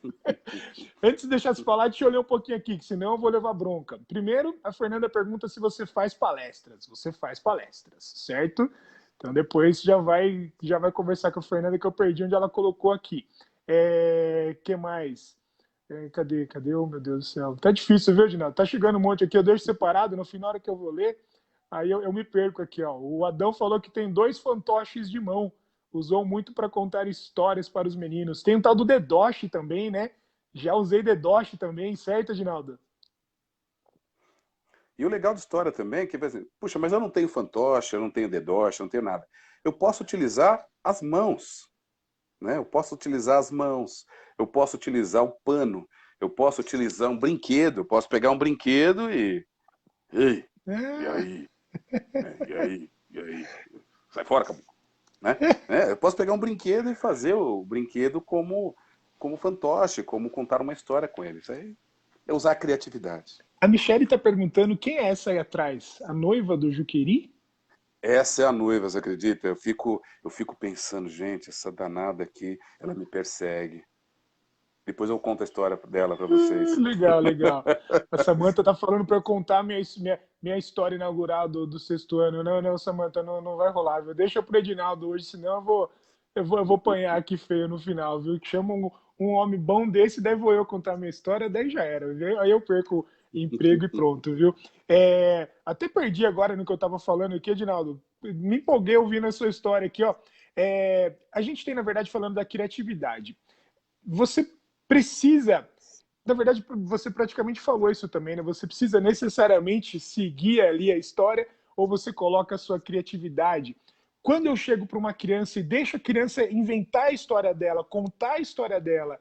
Antes de deixar de falar, deixa eu ler um pouquinho aqui, que senão eu vou levar bronca. Primeiro, a Fernanda pergunta se você faz palestras. Você faz palestras, certo? Então depois já vai conversar com a Fernanda, que eu perdi onde ela colocou aqui. Que mais? Cadê? Oh, meu Deus do céu. Tá difícil, viu, Edinaldo? Tá chegando um monte aqui, eu deixo separado, no final, na hora que eu vou ler, aí eu me perco aqui, ó. O Adão falou que tem 2 fantoches de mão. Usou muito para contar histórias para os meninos. Tem um tal do Dedoche também, né? Já usei Dedoche também, certo, Edinaldo? E o legal da história também é que, por exemplo, puxa, mas eu não tenho fantoche, eu não tenho dedoche, eu não tenho nada. Eu posso utilizar as mãos, né? Eu posso utilizar as mãos, eu posso utilizar o pano, eu posso utilizar um brinquedo, eu posso pegar um brinquedo e... Ei, e Ah, aí? E aí? E aí? Sai fora, caboclo. Né? Eu posso pegar um brinquedo e fazer o brinquedo como fantoche, como contar uma história com ele. Isso aí é usar a criatividade. a Michelle está perguntando quem é essa aí atrás? A noiva do Juqueri? Essa é a noiva, você acredita? Eu fico pensando, gente, essa danada aqui, ela me persegue. Depois eu conto a história dela para vocês. Legal, legal. A Samantha tá falando para eu contar minha história inaugural do sexto ano. Não, não, Samantha, não vai rolar, viu? Deixa pro Edinaldo hoje, senão eu vou apanhar aqui feio no final, viu? Que chama um homem bom desse, daí vou eu contar minha história, daí já era, viu? Aí eu perco emprego e pronto, viu? Até perdi agora no que eu tava falando aqui, Edinaldo. Me empolguei ouvindo a sua história aqui, ó. A gente tem, na verdade, falando da criatividade. Você precisa, na verdade, você praticamente falou isso também, né? Você precisa necessariamente seguir ali a história ou você coloca a sua criatividade. Quando eu chego para uma criança e deixo a criança inventar a história dela, contar a história dela,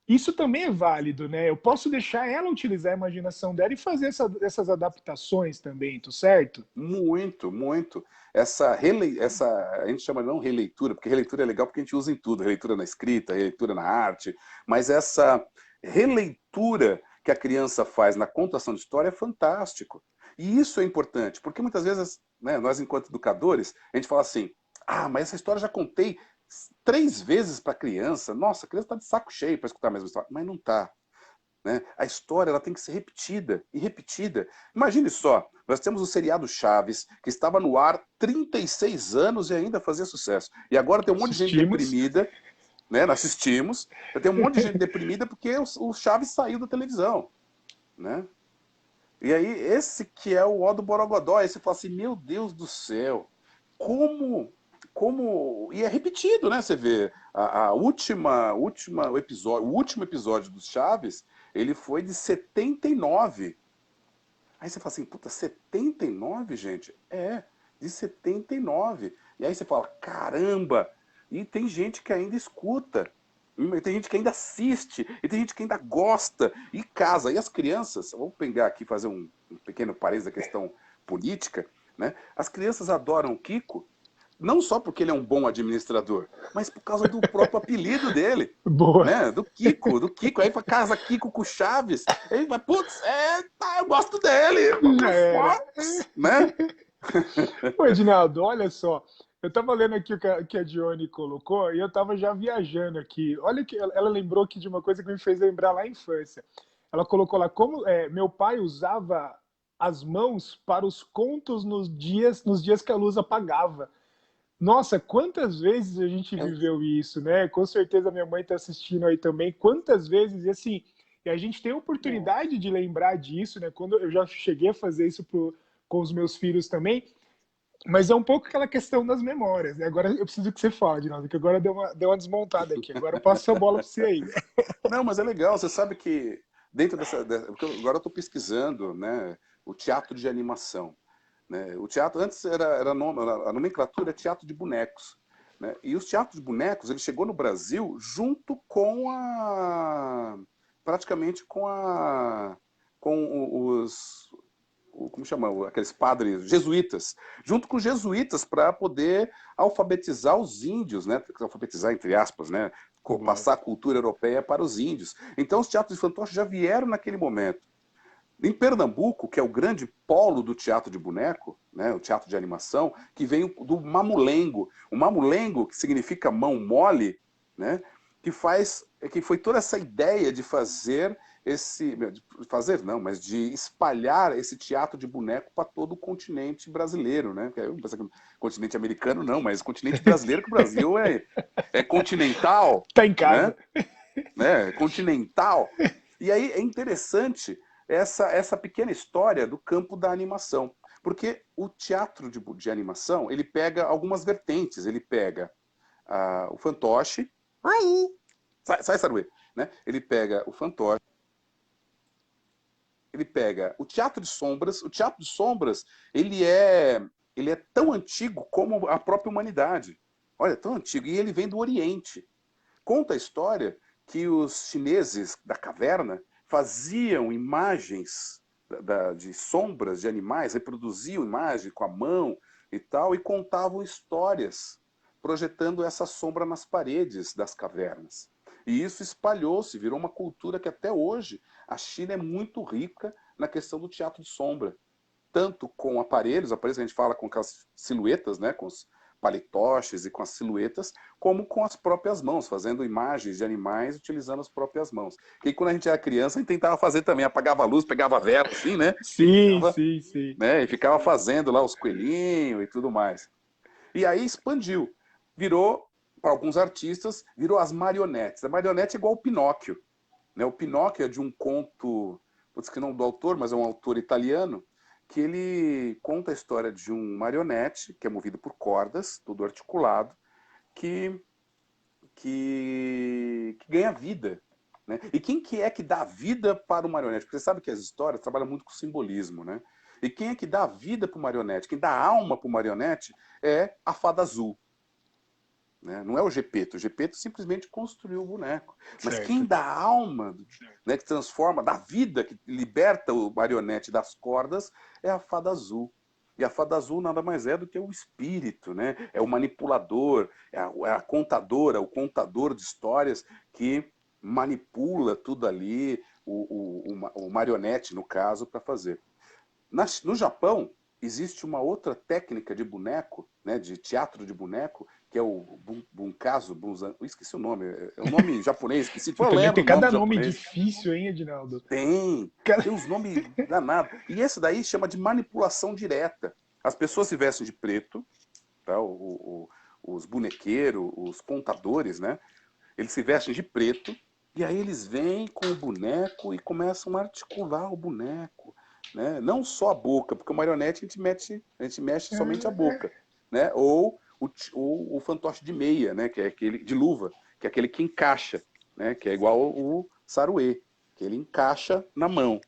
isso também é válido, né? Eu posso deixar ela utilizar a imaginação dela e fazer essas adaptações também, tô certo? Muito, muito. A gente chama não releitura, porque releitura é legal porque a gente usa em tudo, releitura na escrita, releitura na arte, mas essa releitura que a criança faz na contação de história é fantástico. E isso é importante, porque muitas vezes, né, nós enquanto educadores, a gente fala assim, mas essa história eu já contei 3 vezes para a criança, nossa, a criança está de saco cheio para escutar a mesma história, mas não está. Né? A história ela tem que ser repetida e repetida. Imagine só, nós temos o seriado Chaves, que estava no ar 36 anos e ainda fazia sucesso. E agora tem um monte de gente Assistimos. deprimida, né? Nós assistimos, tem um monte de gente deprimida porque o Chaves saiu da televisão. Né? E aí, esse que é o ó do Borogodó, aí você fala assim, meu Deus do céu, como... E é repetido, né? Você vê, o último episódio dos Chaves, ele foi de 79. Aí você fala assim, puta, 79, gente? De 79. E aí você fala, caramba! E tem gente que ainda escuta, tem gente que ainda assiste, e tem gente que ainda gosta, e casa. E as crianças, vamos pegar aqui, fazer um pequeno parênteses da questão política, né? As crianças adoram o Kiko, não só porque ele é um bom administrador, mas por causa do próprio apelido dele, Boa. né? Do Kiko, do Kiko. Aí casa Kiko com Chaves. Aí vai, putz, tá, eu gosto dele, Já era. Fox, né? Ô, Edinaldo, olha só. Eu tava lendo aqui o que a Dione colocou e eu tava já viajando aqui. Olha que ela lembrou aqui de uma coisa que me fez lembrar lá a infância. Ela colocou lá como meu pai usava as mãos para os contos nos dias que a luz apagava. Nossa, quantas vezes a gente viveu isso, né? Com certeza minha mãe está assistindo aí também. Quantas vezes, e assim, e a gente tem a oportunidade de lembrar disso, né? Quando eu já cheguei a fazer isso com os meus filhos também, mas é um pouco aquela questão das memórias, né? Agora eu preciso que você fale, Dinaldo, que agora deu uma desmontada aqui. Agora eu passo a bola para você aí. Não, mas é legal, você sabe que dentro porque agora eu estou pesquisando, né, o teatro de animação. Né? O teatro, antes a nomenclatura é teatro de bonecos. Né? E os teatros de bonecos, ele chegou no Brasil junto com praticamente com como chama, aqueles padres jesuítas, junto com os jesuítas para poder alfabetizar os índios, né? Alfabetizar entre aspas, né? Passar a cultura europeia para os índios. Então os teatros de fantoche já vieram naquele momento. Em Pernambuco, que é o grande polo do teatro de boneco, né, o teatro de animação, que vem do mamulengo. O mamulengo, que significa mão mole, né, que foi toda essa ideia de mas de espalhar esse teatro de boneco para todo o continente brasileiro, né? Eu pensei que continente americano não, mas o continente brasileiro, que o Brasil é continental, Tá em casa. né? Continental. E aí é interessante essa pequena história do campo da animação. Porque o teatro de animação, ele pega algumas vertentes. Ele pega o fantoche. Oi! Sai, Saruê. Né? Ele pega o fantoche. Ele pega o teatro de sombras. O teatro de sombras, ele é tão antigo como a própria humanidade. Olha, tão antigo. E ele vem do Oriente. Conta a história que os chineses da caverna faziam imagens de sombras de animais, reproduziam imagens com a mão e tal, e contavam histórias, projetando essa sombra nas paredes das cavernas. E isso espalhou-se, virou uma cultura que até hoje a China é muito rica na questão do teatro de sombra. Tanto com aparelhos que a gente fala com aquelas silhuetas, né, com os palitoches e com as silhuetas, como com as próprias mãos, fazendo imagens de animais utilizando as próprias mãos. E quando a gente era criança, a gente tentava fazer também, apagava a luz, pegava a vela, assim, né? Sim, Ficava, sim. né? E ficava fazendo lá os coelhinhos e tudo mais. E aí expandiu. Virou, para alguns artistas, virou as marionetes. A marionete é igual o Pinóquio. Né? O Pinóquio é de um conto, putz, que não do autor, mas é um autor italiano, que ele conta a história de um marionete, que é movido por cordas, tudo articulado, que ganha vida. Né? E quem que é que dá vida para o marionete? Porque você sabe que as histórias trabalham muito com simbolismo. Né? E quem é que dá vida para o marionete? Quem dá alma para o marionete é a fada azul. Né? Não é o Gepeto simplesmente construiu o boneco. Mas Certo. quem dá alma, né, que transforma, dá vida, que liberta o marionete das cordas, é a fada azul. E a fada azul nada mais é do que o espírito, né? É o manipulador, é a contadora, o contador de histórias que manipula tudo ali, o marionete, no caso, para fazer. No Japão, existe uma outra técnica de boneco, né, de teatro de boneco, que é o bunkazo, eu esqueci o nome, é um nome japonês, esqueci, eu Também lembro tem o nome cada nome japonês. difícil, hein, Edinaldo? Tem uns nomes danados. E esse daí chama de manipulação direta. As pessoas se vestem de preto, tá? Os bonequeiros, os contadores, né? Eles se vestem de preto, e aí eles vêm com o boneco e começam a articular o boneco. Né? Não só a boca, porque o marionete a gente mexe somente a boca. Né? Ou o fantoche de meia, né? Que é aquele de luva, que é aquele que encaixa, né? Que é igual o saruê, que ele encaixa na mão.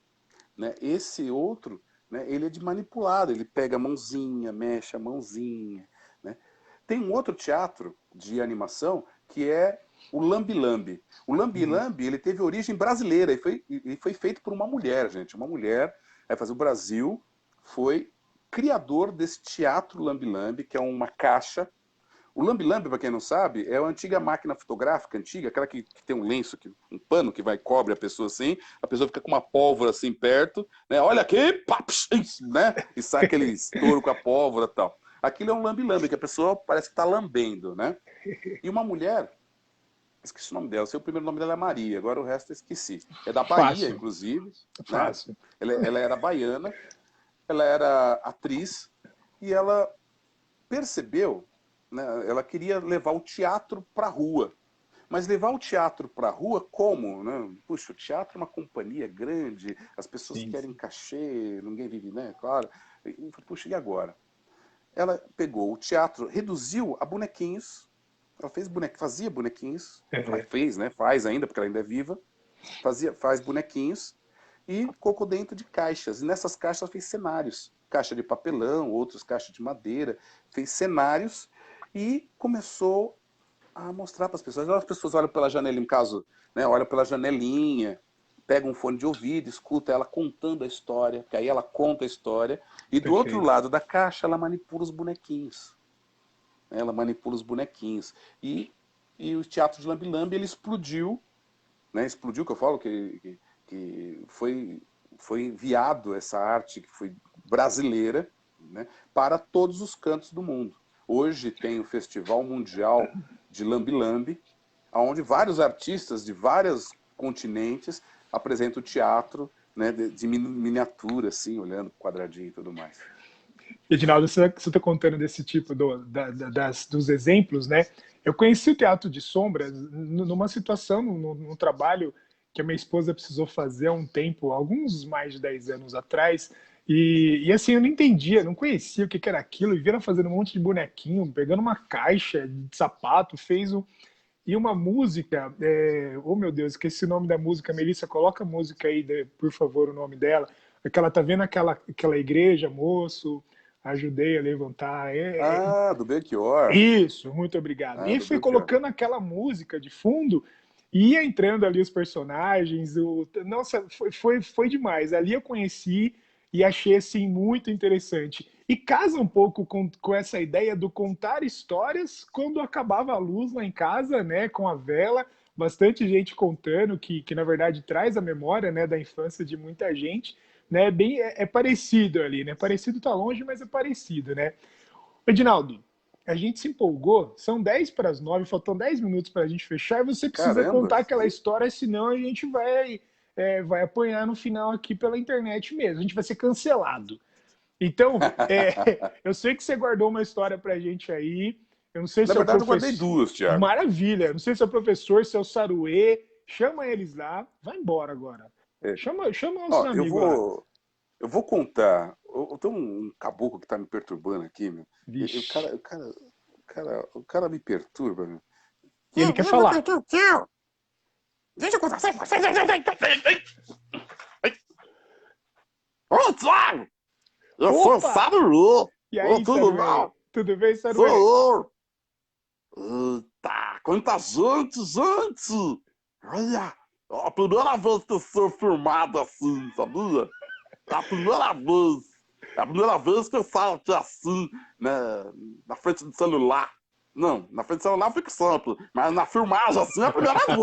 Né? Esse outro, né, ele é de manipulado, ele pega a mãozinha, mexe a mãozinha. Né? Tem um outro teatro de animação que é o lambi-lambi. O lambi-lambi, ele teve origem brasileira e foi feito por uma mulher, gente. Uma mulher, o Brasil foi criador desse teatro lambe-lambe, que é uma caixa. O lambe-lambe, para quem não sabe, é a antiga máquina fotográfica, antiga, aquela que tem um lenço, um pano que vai cobre a pessoa assim, a pessoa fica com uma pólvora assim perto, né? Olha aqui, paps, né? E sai aquele estouro com a pólvora e tal. Aquilo é um lambe-lambe, que a pessoa parece que está lambendo, né? E uma mulher, esqueci o nome dela, o primeiro nome dela é Maria, agora o resto eu esqueci. É da Bahia, Fácil. inclusive. Fácil. Né? Ela era baiana, ela era atriz, e ela percebeu, né, ela queria levar o teatro para a rua. Mas levar o teatro para a rua como? Né? Puxa, o teatro é uma companhia grande, as pessoas querem cachê, ninguém vive, né? Claro. Puxa, e agora? Ela pegou o teatro, reduziu a bonequinhos, ela fazia bonequinhos, fez, né? Faz ainda, porque ela ainda é viva, faz bonequinhos e colocou dentro de caixas. E nessas caixas ela fez cenários, caixa de papelão, outros caixa de madeira, fez cenários e começou a mostrar para as pessoas. As pessoas olham pela janela, no caso, né, olham pela janelinha, pegam um fone de ouvido, escuta ela contando a história, porque aí ela conta a história, e do outro lado da caixa ela manipula os bonequinhos. Ela manipula os bonequinhos. E o teatro de Lambe-Lambe, ele explodiu, né? Explodiu, que eu falo, que foi enviado essa arte que foi brasileira, né, para todos os cantos do mundo. Hoje tem o Festival Mundial de Lambe-Lambe, onde vários artistas de vários continentes apresentam o teatro, né, de miniatura, assim, olhando o quadradinho e tudo mais. Edinaldo, você está contando desse tipo dos exemplos, né? Eu conheci o teatro de sombras numa situação, no trabalho que a minha esposa precisou fazer há um tempo, alguns mais de 10 anos atrás, e assim, eu não entendia, não conhecia o que era aquilo, e vi ela fazendo um monte de bonequinho, pegando uma caixa de sapato, e uma música, oh meu Deus, esqueci o nome da música, Melissa, coloca a música aí, por favor, o nome dela, que ela tá vendo aquela igreja, moço, ajudei a levantar. Do Belchior. Isso, muito obrigado. E foi colocando aquela música de fundo, e ia entrando ali os personagens, nossa, foi demais. Ali eu conheci e achei assim muito interessante. E casa um pouco com essa ideia do contar histórias quando acabava a luz lá em casa, né, com a vela, bastante gente contando, que na verdade traz a memória, né, da infância de muita gente, né, é parecido ali, né, parecido tá longe, mas é parecido, né. Edinaldo, a gente se empolgou, são 10 para as 9, faltam 10 minutos para a gente fechar, e você precisa contar aquela história, senão a gente vai apanhar no final aqui pela internet mesmo, a gente vai ser cancelado. Então, eu sei que você guardou uma história pra gente aí. Eu não sei se Na verdade, eu guardei duas, Thiago. Maravilha. Eu não sei se é o professor, se é o Saruê. Chama eles lá. Vai embora agora. Chama o nosso amigo lá. Eu vou contar. Eu tenho um caboclo que tá me perturbando aqui, meu. O cara me perturba, meu. E ele quer falar. Deixa eu conversar com você. Oi, Thiago! Eu sou o Saruê. E aí, tudo bom? Tudo bem, Saruê? Sou eu. Eita, quanta gente! Olha, a primeira vez que eu sou filmado assim, sabia? É a primeira vez. É a primeira vez que eu saio aqui assim, né, na frente do celular. Não, na frente do celular eu fico sempre, mas na filmagem assim é a primeira vez.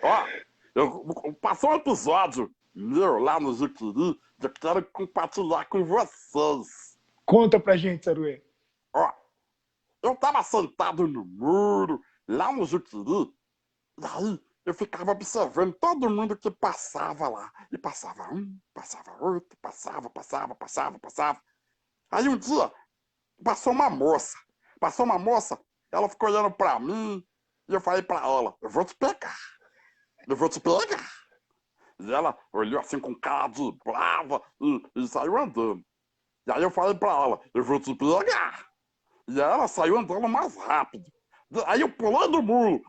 Ó, passou um episódio meu lá no Jiquiri, eu quero compartilhar com vocês. Conta pra gente, Saruê. Ó, eu tava sentado no muro, lá no Jiquiri, daí eu ficava observando todo mundo que passava lá. E passava um, passava outro, passava. Aí um dia, passou uma moça, ela ficou olhando pra mim, e eu falei pra ela, eu vou te pegar. E ela olhou assim com cara de brava e saiu andando. E aí eu falei pra ela, eu vou te pegar. E ela saiu andando mais rápido. Aí eu pulei do muro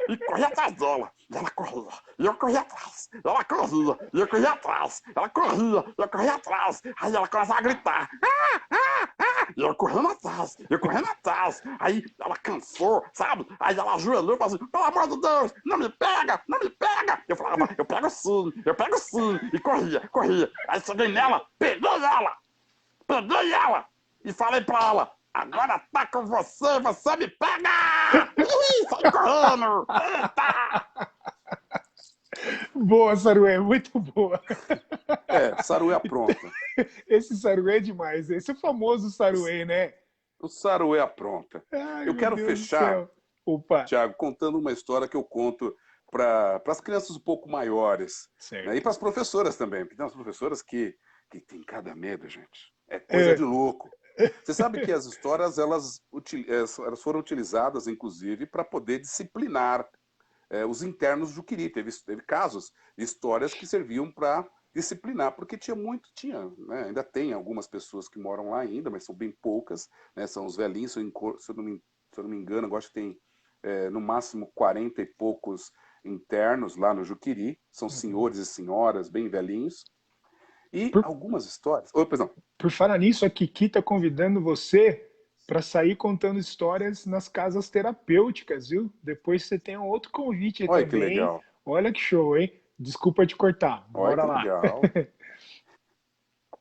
e corri atrás dela. E ela corria, e eu corria atrás. Ela corria, e eu corria atrás. Ela corria, e eu corria atrás. Aí ela começava a gritar. E eu correndo atrás. Aí ela cansou, sabe? Aí ela ajoelhou e falou assim, pelo amor de Deus, não me pega. Eu falava, eu pego sim. E corria. Aí cheguei nela, peguei ela. peguei ela e falei pra ela, agora tá com você, você me pega! Ih, sai correndo! Eita! Boa, Saruê, muito boa. Saruê apronta. Esse Saruê é demais. Esse é o famoso Saruê, né? O Saruê apronta. Ai, Eu meu quero Deus do fechar, céu. Opa, Thiago, contando uma história que eu conto para as crianças um pouco maiores, né? E certo. para as professoras também, porque tem umas professoras que têm cada medo, gente. É coisa É, de louco. Você sabe que as histórias elas foram utilizadas, inclusive, para poder disciplinar os internos do Juqueri. Teve casos de histórias que serviam para disciplinar, porque tinha, né, ainda tem algumas pessoas que moram lá ainda, mas são bem poucas, né, são os velhinhos, se eu não me engano, eu acho que tem no máximo 40 e poucos internos lá no Juqueri, são uhum. senhores e senhoras bem velhinhos, e Por, algumas histórias... Oi, pois não. por falar nisso, a Kiki está convidando você para sair contando histórias nas casas terapêuticas, viu? Depois você tem um outro convite aí Olha que também. legal, Olha que show, hein? Desculpa te cortar. olha Bora que lá. legal.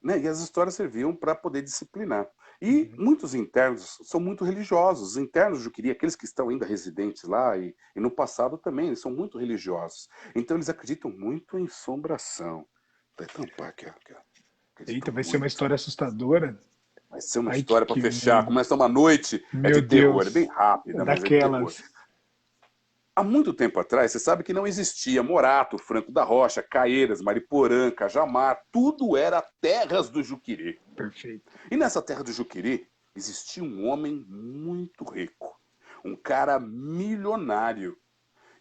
Né? E as histórias serviam para poder disciplinar. E Uhum. muitos internos são muito religiosos. Os internos de Juqueri, aqueles que estão ainda residentes lá, e no passado também, eles são muito religiosos. Então eles acreditam muito em assombração. Vou tampar aqui, ó. Eita, Acreditam vai ser uma muito. história assustadora. Vai ser uma Ai, história para que fechar. medo. Começa uma noite, é Meu de terror. É bem Deus. rápida, mas é de terror. Daquelas. Há muito tempo atrás, você sabe que não existia Morato, Franco da Rocha, Caeiras, Mariporã, Cajamar. Tudo era terras do Juqueri. Perfeito. E nessa terra do Juqueri existia um homem muito rico, um cara milionário.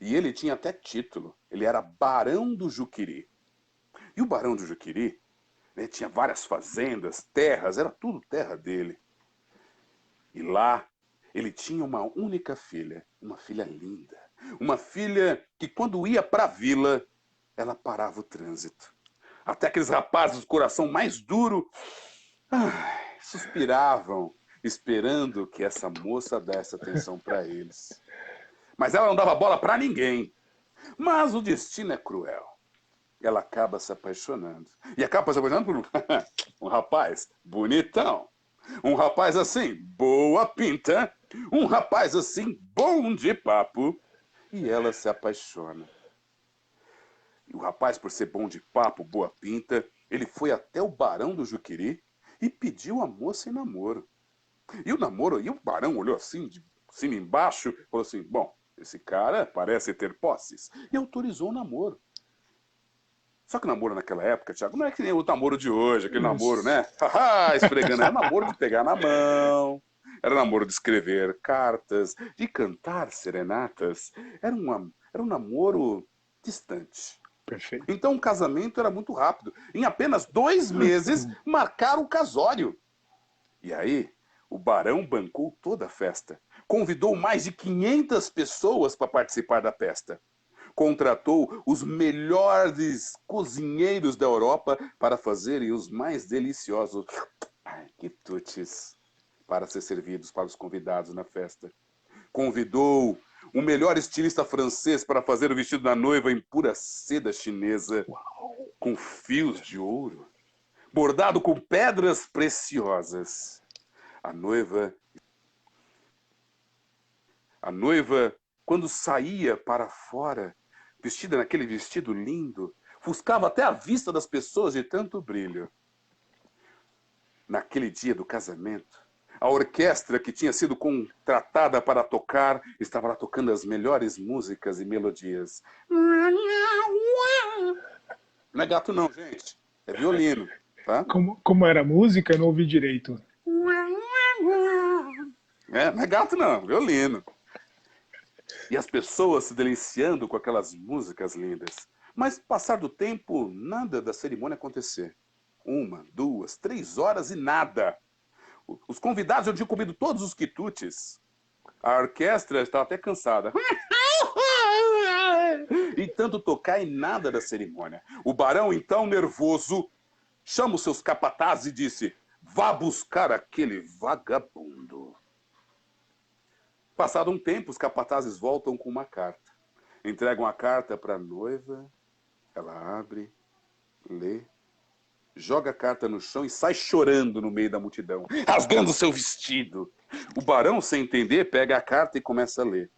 E ele tinha até título, ele era Barão do Juqueri. E o Barão do Juqueri, né, tinha várias fazendas, terras, era tudo terra dele. E lá ele tinha uma única filha, uma filha linda. Uma filha que quando ia para a vila, ela parava o trânsito. Até aqueles rapazes do coração mais duro suspiravam, esperando que essa moça desse atenção para eles. Mas ela não dava bola para ninguém. Mas o destino é cruel. Ela acaba se apaixonando. E acaba se apaixonando por um rapaz bonitão. Um rapaz assim, boa pinta. Um rapaz assim, bom de papo. E ela se apaixona. E o rapaz, por ser bom de papo, boa pinta, ele foi até o Barão do Juqueri e pediu a moça em namoro. E o Barão olhou assim, de cima e embaixo, falou assim, bom, esse cara parece ter posses. E autorizou o namoro. Só que o namoro naquela época, Thiago, não é que nem o namoro de hoje, aquele namoro, Isso. né? Haha, esfregando. Era namoro de pegar na mão, era namoro de escrever cartas, de cantar serenatas. Era um namoro distante. Perfeito. Então o casamento era muito rápido. Em apenas 2 meses, marcaram o casório. E aí, o barão bancou toda a festa. Convidou mais de 500 pessoas para participar da festa. Contratou os melhores cozinheiros da Europa para fazerem os mais deliciosos quitutes para ser servidos para os convidados na festa. Convidou o melhor estilista francês para fazer o vestido da noiva em pura seda chinesa, com fios de ouro, bordado com pedras preciosas. A noiva, a noiva, quando saía para fora, vestida naquele vestido lindo, ofuscava até a vista das pessoas de tanto brilho. Naquele dia do casamento, a orquestra que tinha sido contratada para tocar estava lá tocando as melhores músicas e melodias. Não é gato não, gente. É violino, tá? Como era a música, eu não ouvi direito. Não é gato não, violino. E as pessoas se deliciando com aquelas músicas lindas. Mas, passar do tempo, nada da cerimônia acontecer. 1, 2, 3 horas e nada. Os convidados já tinham comido todos os quitutes. A orquestra estava até cansada. E tanto tocar e nada da cerimônia. O barão, então, nervoso, chama os seus capatazes e disse, vá buscar aquele vagabundo. Passado um tempo, os capatazes voltam com uma carta. Entregam a carta para a noiva, ela abre, lê joga a carta no chão e sai chorando no meio da multidão, rasgando seu vestido. O barão, sem entender, pega a carta e começa a ler.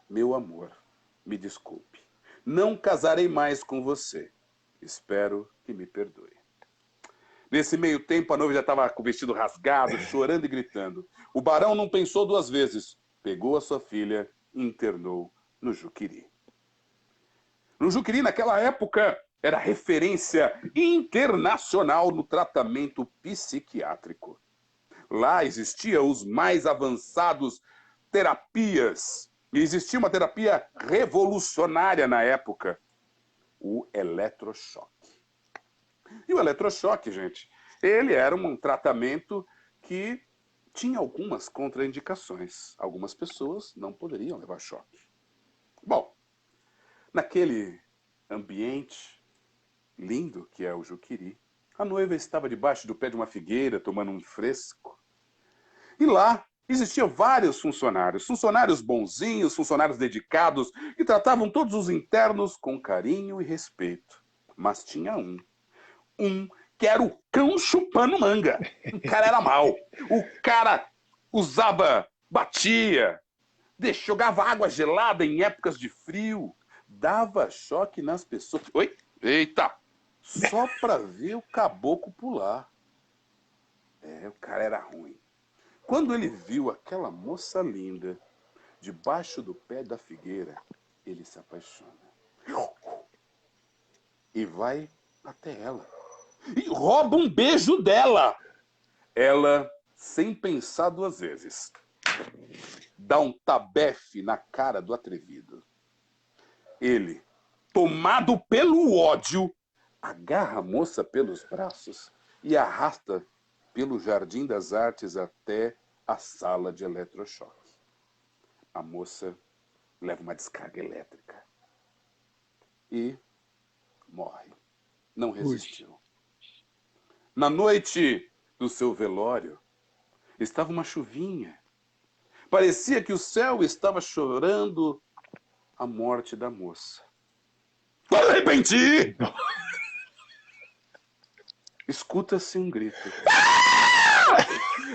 Meu amor, me desculpe. Não casarei mais com você. Espero que me perdoe. Nesse meio tempo, a noiva já estava com o vestido rasgado, chorando e gritando. O barão não pensou duas vezes. Pegou a sua filha e internou no Juqueri. No Juqueri, naquela época, era referência internacional no tratamento psiquiátrico. Lá existiam os mais avançados terapias. E existia uma terapia revolucionária na época. O eletrochoque. E o eletrochoque, gente, ele era um tratamento que tinha algumas contraindicações. Algumas pessoas não poderiam levar choque. Bom, naquele ambiente lindo que é o Juqueri, a noiva estava debaixo do pé de uma figueira, tomando um fresco. E lá existiam vários funcionários bonzinhos, funcionários dedicados, que tratavam todos os internos com carinho e respeito. Mas tinha um que era o cão chupando manga. O cara era mau. O cara batia, jogava água gelada em épocas de frio, dava choque nas pessoas. Oi? Eita! Só pra ver o caboclo pular. O cara era ruim. Quando ele viu aquela moça linda debaixo do pé da figueira, ele se apaixona. E vai até ela. E rouba um beijo dela. Ela, sem pensar duas vezes, dá um tabefe na cara do atrevido. Ele, tomado pelo ódio, agarra a moça pelos braços e arrasta pelo Jardim das Artes até a sala de eletrochoque. A moça leva uma descarga elétrica e morre. Não resistiu. Na noite do seu velório, estava uma chuvinha. Parecia que o céu estava chorando a morte da moça. De repente, escuta-se um grito.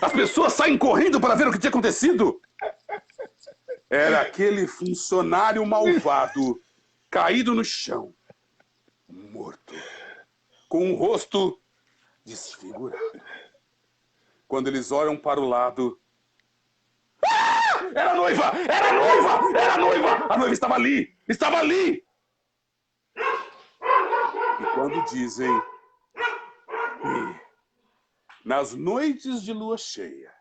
As pessoas saem correndo para ver o que tinha acontecido. Era aquele funcionário malvado, caído no chão, morto, com o rosto desfigurado. Quando eles olham para o lado... Era a noiva! Era a noiva! Era a noiva! A noiva estava ali! Estava ali! E quando dizem que nas noites de lua cheia,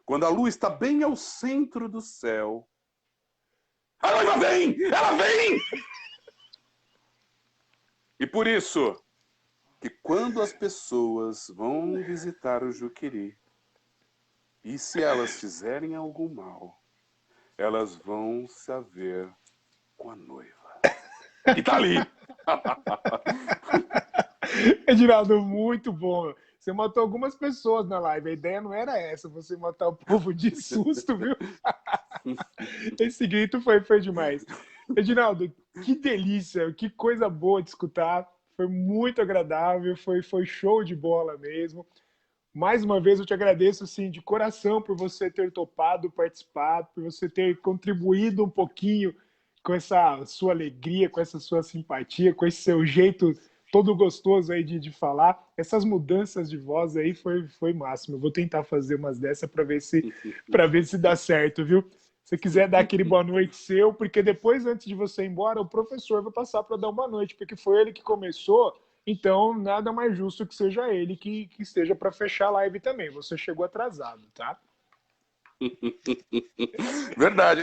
quando a lua está bem ao centro do céu, a noiva vem! Ela vem! E por isso que quando as pessoas vão visitar o Juqueri, e se elas fizerem algum mal, elas vão se haver com a noiva. E tá ali! Edinaldo, muito bom. Você matou algumas pessoas na live. A ideia não era essa, você matar o povo de susto, viu? Esse grito foi demais. Edinaldo, que delícia, que coisa boa de escutar. Foi muito agradável, foi show de bola mesmo. Mais uma vez eu te agradeço assim, de coração por você ter topado participar, por você ter contribuído um pouquinho com essa sua alegria, com essa sua simpatia, com esse seu jeito todo gostoso aí de falar. Essas mudanças de voz aí foi máximo. Eu vou tentar fazer umas dessas para ver se dá certo, viu? Se você quiser dar aquele boa noite seu, porque depois, antes de você ir embora, o professor vai passar para dar uma noite, porque foi ele que começou, então nada mais justo que seja ele que esteja para fechar a live também. Você chegou atrasado, tá? Verdade.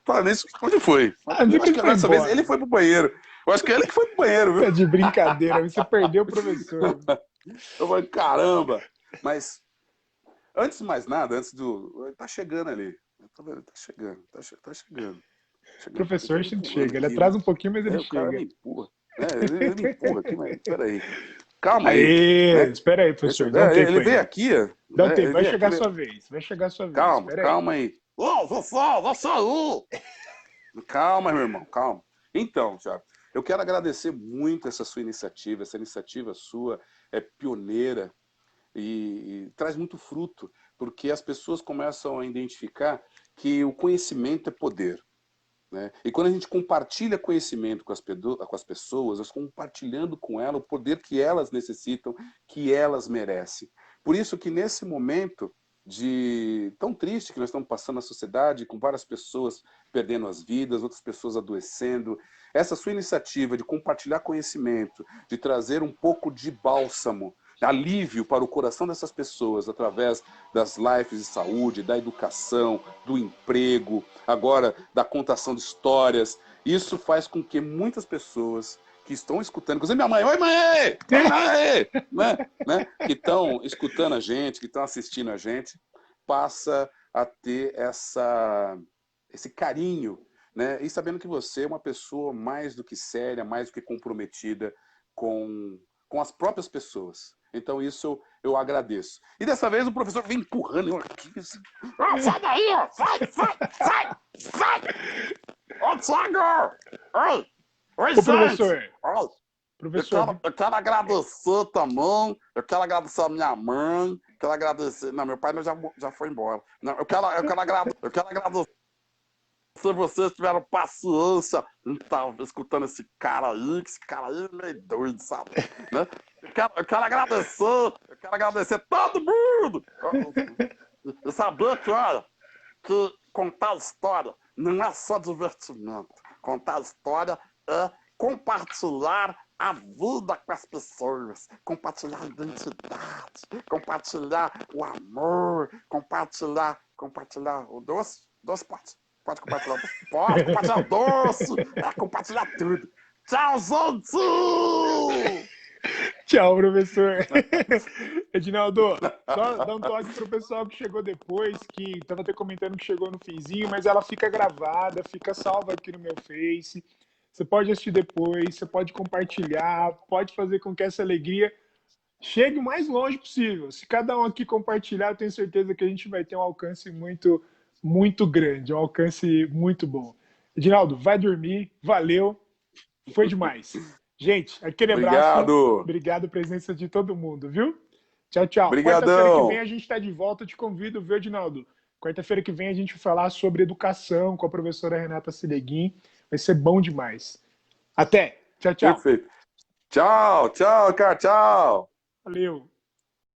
Falar nisso, onde foi? Acho que dessa vez ele foi pro banheiro. Eu acho que ele que foi pro banheiro, viu? É de brincadeira, você perdeu o professor. Eu falei, caramba! Mas, antes de mais nada, tá chegando ali. Tá chegando. O professor a gente chega, ele atrasa um pouquinho, mas ele chega. O cara me empurra. Ele me empurra aqui, mas peraí. Calma aí. Espera aí, professor. Ele veio aqui, ó. Dá um tempo, vai chegar a sua vez. Calma aí. Ô, vou sair. Calma, meu irmão, calma. Então, Thiago, Eu quero agradecer muito essa sua iniciativa. Essa iniciativa sua é pioneira e traz muito fruto, porque as pessoas começam a identificar que o conhecimento é poder, né? E quando a gente compartilha conhecimento com as pessoas, nós compartilhando com elas o poder que elas necessitam, que elas merecem. Por isso que nesse momento tão triste que nós estamos passando na sociedade, com várias pessoas perdendo as vidas, outras pessoas adoecendo, essa sua iniciativa de compartilhar conhecimento, de trazer um pouco de bálsamo, alívio para o coração dessas pessoas através das lives de saúde, da educação, do emprego, agora da contação de histórias. Isso faz com que muitas pessoas que estão escutando, inclusive minha mãe, oi mãe, oi mãe, né? Que estão escutando a gente, que estão assistindo a gente, passa a ter esse carinho, né? E sabendo que você é uma pessoa mais do que séria, mais do que comprometida com as próprias pessoas. Então isso eu agradeço. E dessa vez o professor vem empurrando eu aqui. Sai daí, ó! Sai! Ô, Thiago! Oi! Oi, Ô, gente! professor. Oi. Professor, Eu quero agradecer também. Eu quero agradecer a minha mãe. Quero agradecer. Não, meu pai já foi embora. Não, eu quero agradecer. Se vocês tiveram paciência em estar escutando esse cara aí, que esse cara aí é meio doido, sabe? Né? Eu quero agradecer todo mundo! E saber que, olha, que contar história não é só divertimento. Contar história é compartilhar a vida com as pessoas, compartilhar a identidade, compartilhar o amor, compartilhar o doce pode compartilhar, pode compartilhar doce, compartilhar tudo. Tchau, gente! tchau, professor. Edinaldo, só dá um toque pro pessoal que chegou depois, que estava até comentando que chegou no finzinho, mas ela fica gravada, fica salva aqui no meu Face. Você pode assistir depois, você pode compartilhar, pode fazer com que essa alegria chegue o mais longe possível. Se cada um aqui compartilhar, eu tenho certeza que a gente vai ter um alcance muito, muito grande, um alcance muito bom. Edinaldo, vai dormir, valeu, foi demais. Gente, aquele abraço, Obrigado! obrigado pela presença de todo mundo, viu? Tchau, tchau. Quarta-feira que vem Obrigadão! a gente está de volta, eu te convido, viu, Edinaldo? Quarta-feira que vem a gente vai falar sobre educação com a professora Renata Sileguin. Vai ser bom demais. Até. Tchau, tchau. Perfeito. Tchau, cara, tchau! Valeu.